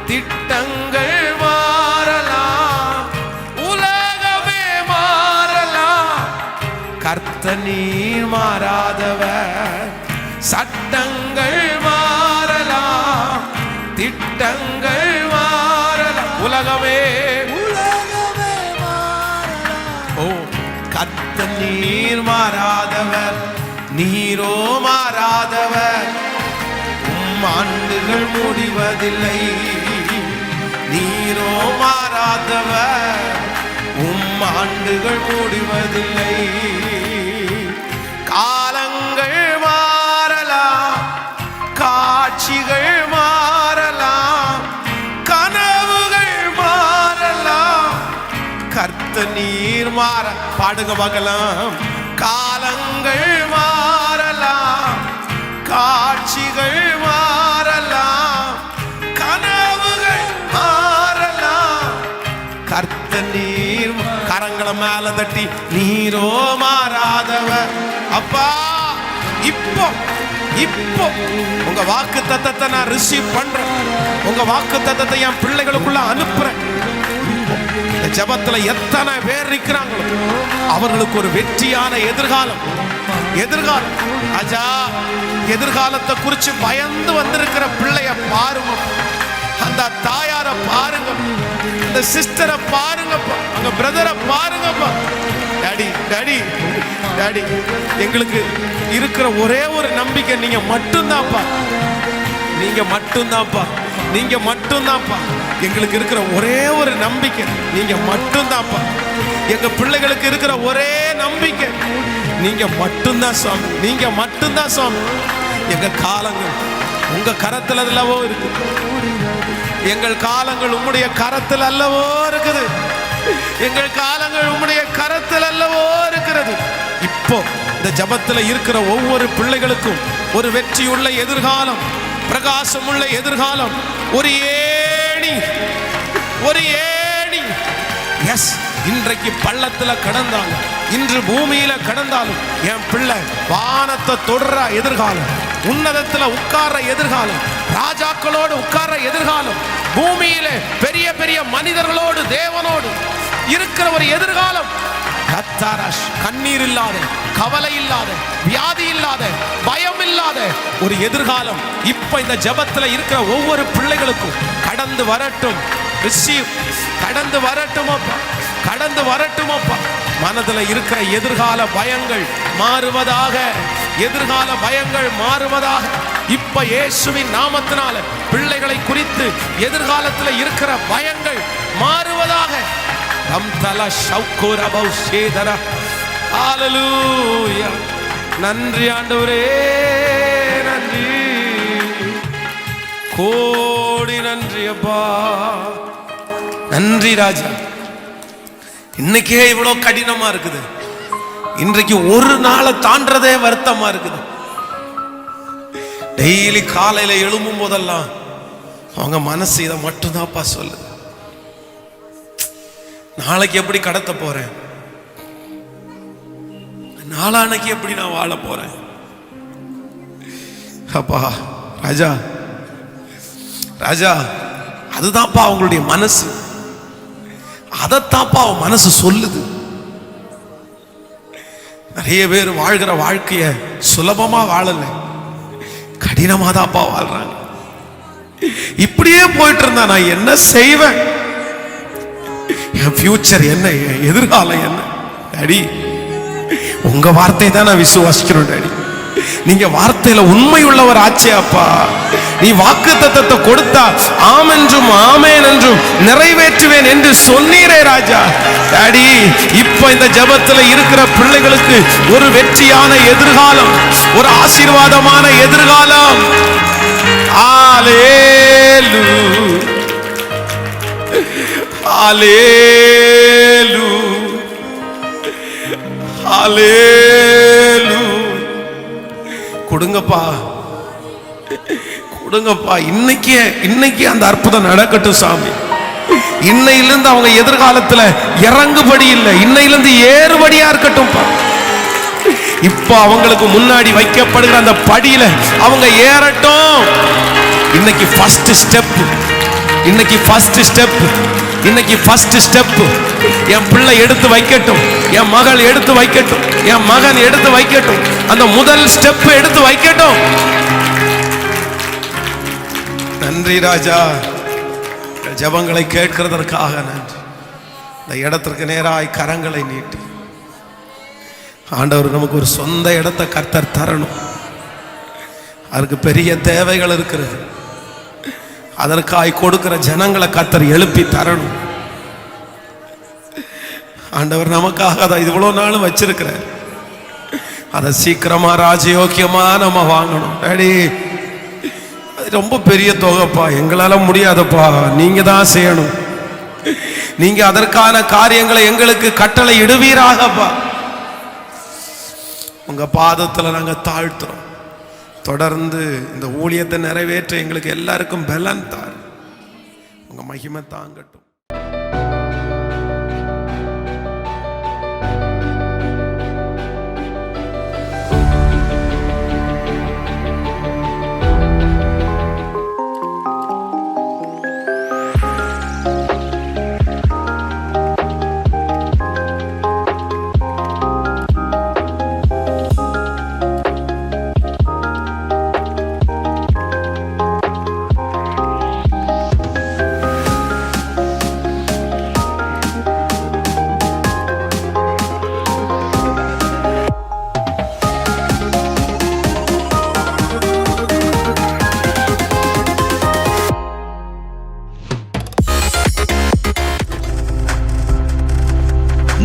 திட்டங்கள் மாறலாம், உலகமே மாறலாம், கர்த்தர் நீர் மாறாதவர். திட்டங்கள் மாறலாம், உலகமே ஓ கர்த்தர் நீர் மாறாதவர், நீரோ மாறாதவர், ஆண்டுகள் முடிவதில்லை, நீரோ மாறாதவர், ஆண்டுகள் முடிவதில்லை. காலங்கள் மாறலாம், காட்சிகள் மாறலாம், கனவுகள் மாறலாம், கர்த்தர் நீர் மாற. பாடுங்க பார்க்கலாம். காலங்கள் மாறலாம், காட்சிகள் மாறலாம், கனவுகள் மாறலாம், கர்த்தர் நீர். கரங்களை மேல தட்டி நீரோ மாறாதவர். அப்பா இப்போ இப்போ உங்க வாக்கு தத்தத்தை நான் ரிசீவ் பண்றேன். உங்க வாக்கு தத்தத்தை என் பிள்ளைகளுக்குள்ள அனுப்புறேன். இந்த ஜெபத்துல எத்தனை பேர் இருக்கிறாங்களோ அவர்களுக்கு ஒரு வெற்றியான எதிர்காலம். எதிர்காலம் அஜா, எதிர்காலத்தை குறிச்சு பயந்து வந்திருக்கிற பிள்ளைய பாருங்க, அந்த தாயார பாருங்க, அந்த சிஸ்டரை பாருங்கப்பா, அங்க பிரதரை பாருங்கப்பா. டாடி டாடி டாடி, எங்களுக்கு இருக்கிற ஒரே ஒரு நம்பிக்கை நீங்க மட்டும்தான்ப்பா, நீங்க மட்டும்தான்ப்பா, நீங்க மட்டும்தான்ப்பா. எங்களுக்கு இருக்கிற ஒரே ஒரு நம்பிக்கை நீங்க மட்டும்தான்ப்பா. எங்க பிள்ளைகளுக்கு இருக்கிற ஒரே நம்பிக்கை நீங்க மட்டும்தான் சுவாமி, நீங்க மட்டும்தான் சுவாமி. எங்க காலங்கள் உங்க கரத்தில் அல்லவோ இருக்கு, எங்கள் காலங்கள் உம்முடைய கரத்தில் அல்லவோ இருக்குது, எங்கள் காலங்கள் உம்முடைய கரத்தில் அல்லவோ இருக்கிறது. இப்போ இந்த ஜபத்தில் இருக்கிற ஒவ்வொரு பிள்ளைகளுக்கும் ஒரு வெற்றியுள்ள எதிர்காலம், பிரகாசமுள்ள எதிர்காலம், ஒரு ஏணி, ஒரு ஏணி. எஸ், இன்றைக்கு பள்ளத்துல கடந்தாங்க, இன்று பூமியில கடந்தாலும் என் பிள்ளை வானத்தை தொடர எதிர்காலம், உன்னதத்துல உட்கார்ற எதிர்காலம், ராஜாக்களோடு உட்கார்ற எதிர்காலம், பூமியில பெரிய பெரிய மனிதர்களோடு தேவனோடு இருக்கிற ஒரு எதிர்காலம். கண்ணீர் இல்லாத, கவலை இல்லாத, வியாதி இல்லாத, பயம் இல்லாத ஒரு எதிர்காலம் இப்ப இந்த ஜெபத்துல இருக்கிற ஒவ்வொரு பிள்ளைகளுக்கும் கடந்து வரட்டும். ரிசீவ், கடந்து வரட்டும் அப்பா, கடந்து வரட்டும் அப்பா. மனதுல இருக்கிற எதிர்கால பயங்கள் மாறுவதாக, எதிர்கால பயங்கள் மாறுவதாக. இப்ப இயேசுவின் நாமத்தினால பிள்ளைகளை குறித்து எதிர்காலத்துல இருக்கிற பயங்கள் மாறுவதாக. நன்றி ஆண்டவரே, நன்றி, கோடி நன்றி அப்பா, நன்றி ராஜா. இன்னைக்கே இவ்வளவு கடினமா இருக்குது, இன்றைக்கு ஒரு நாளை தாண்டதே வருத்தமா இருக்குது. டெய்லி காலையில எழும்பும் போதெல்லாம் அவங்க மனசு இதை மட்டும்தான்ப்பா சொல்லுது. நாளைக்கு எப்படி கடத்த போறேன், நாளானைக்கு எப்படி நான் வாழ போறேன். அப்பா ராஜா, ராஜா, அதுதான்ப்பா அவங்களுடைய மனசு, அதைத்தான்ப்பா அவன் மனசு சொல்லுது. நிறைய பேர் வாழ்கிற வாழ்க்கைய சுலபமா வாழல, கடினமா தான்ப்பா வாழ்றாங்க. இப்படியே போயிட்டு இருந்தா நான் என்ன செய்வேன், என் ஃபியூச்சர் என்ன, என் எதிர்காலம் என்ன? டாடி, உங்க வார்த்தையை தான் நான் விசுவாசிக்கிறோம் டாடி. நீங்க வார்த்தையில உண்மை உள்ளவர் ஆச்சே அப்பா. நீ வாக்குத்தத்தத்தை கொடுத்தா ஆம் என்றும் ஆமேன் என்றும் நிறைவேற்றுவேன் என்று சொன்னீரே ராஜா. டாடி, இப்ப இந்த ஜெபத்துல இருக்கிற பிள்ளைகளுக்கு ஒரு வெற்றியான எதிர்காலம், ஒரு ஆசீர்வாதமான எதிர்காலம். ஹல்லேலூயா, ஹல்லேலூயா, ஹல்லேலூயா. கொடுங்கப்பா, கொடுங்கப்பா. இன்னைக்கு அந்த அற்புதம் நடக்கட்டும் சாமி. இன்னையிலிருந்து அவங்க எதிர்காலத்துல இறங்குபடி இல்லை, இன்னையிலிருந்து ஏறுபடியா இருக்கட்டும்பா. இப்ப அவங்களுக்கு முன்னாடி வைக்கப்படுகிற அந்த படியில அவங்க ஏறட்டும். இன்னைக்கு ஃபர்ஸ்ட் ஸ்டெப், இன்னைக்கு ஃபர்ஸ்ட் ஸ்டெப், இன்னைக்கு ஃபர்ஸ்ட் ஸ்டெப் என் பிள்ளை எடுத்து வைக்கட்டும், என் மகள் எடுத்து வைக்கட்டும், என் மகன் எடுத்து வைக்கட்டும், அந்த முதல் ஸ்டெப் எடுத்து வைக்கட்டும். நன்றி ராஜா, ஜெபங்களை கேட்கிறதற்காக நன்றி. இந்த இடத்திற்கு நேராய் கரங்களை நீட்டி ஆண்டவர் நமக்கு ஒரு சொந்த இடத்தை கர்த்தர் தரணும். அதுக்கு பெரிய தேவைகள் இருக்கிறது. அதற்காய் கொடுக்கிற ஜனங்களை கர்த்தர் எழுப்பி தரணும். ஆண்டவர் நமக்காக அதை இவ்வளோ நாளும் வச்சிருக்கிறார். அதை சீக்கிரமா ராஜயோக்கியமா நம்ம வாங்கணும். டாடி, அது ரொம்ப பெரிய தொகைப்பா, எங்களால முடியாதப்பா, நீங்க தான் செய்யணும். நீங்க அதற்கான காரியங்களை எங்களுக்கு கட்டளை இடுவீராகப்பா. உங்க பாதத்துல நாங்க தாழ்த்துறோம். தொடர்ந்து இந்த ஊழியத்தை நிறைவேற்ற எங்களுக்கு எல்லாருக்கும் பலன் தார். உங்க மகிமை தாங்கட்டும்.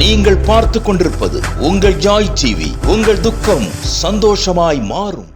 நீங்கள் பார்த்து கொண்டிருப்பது உங்கள் ஜாய் டிவி. உங்கள் துக்கம் சந்தோஷமாய் மாறும்.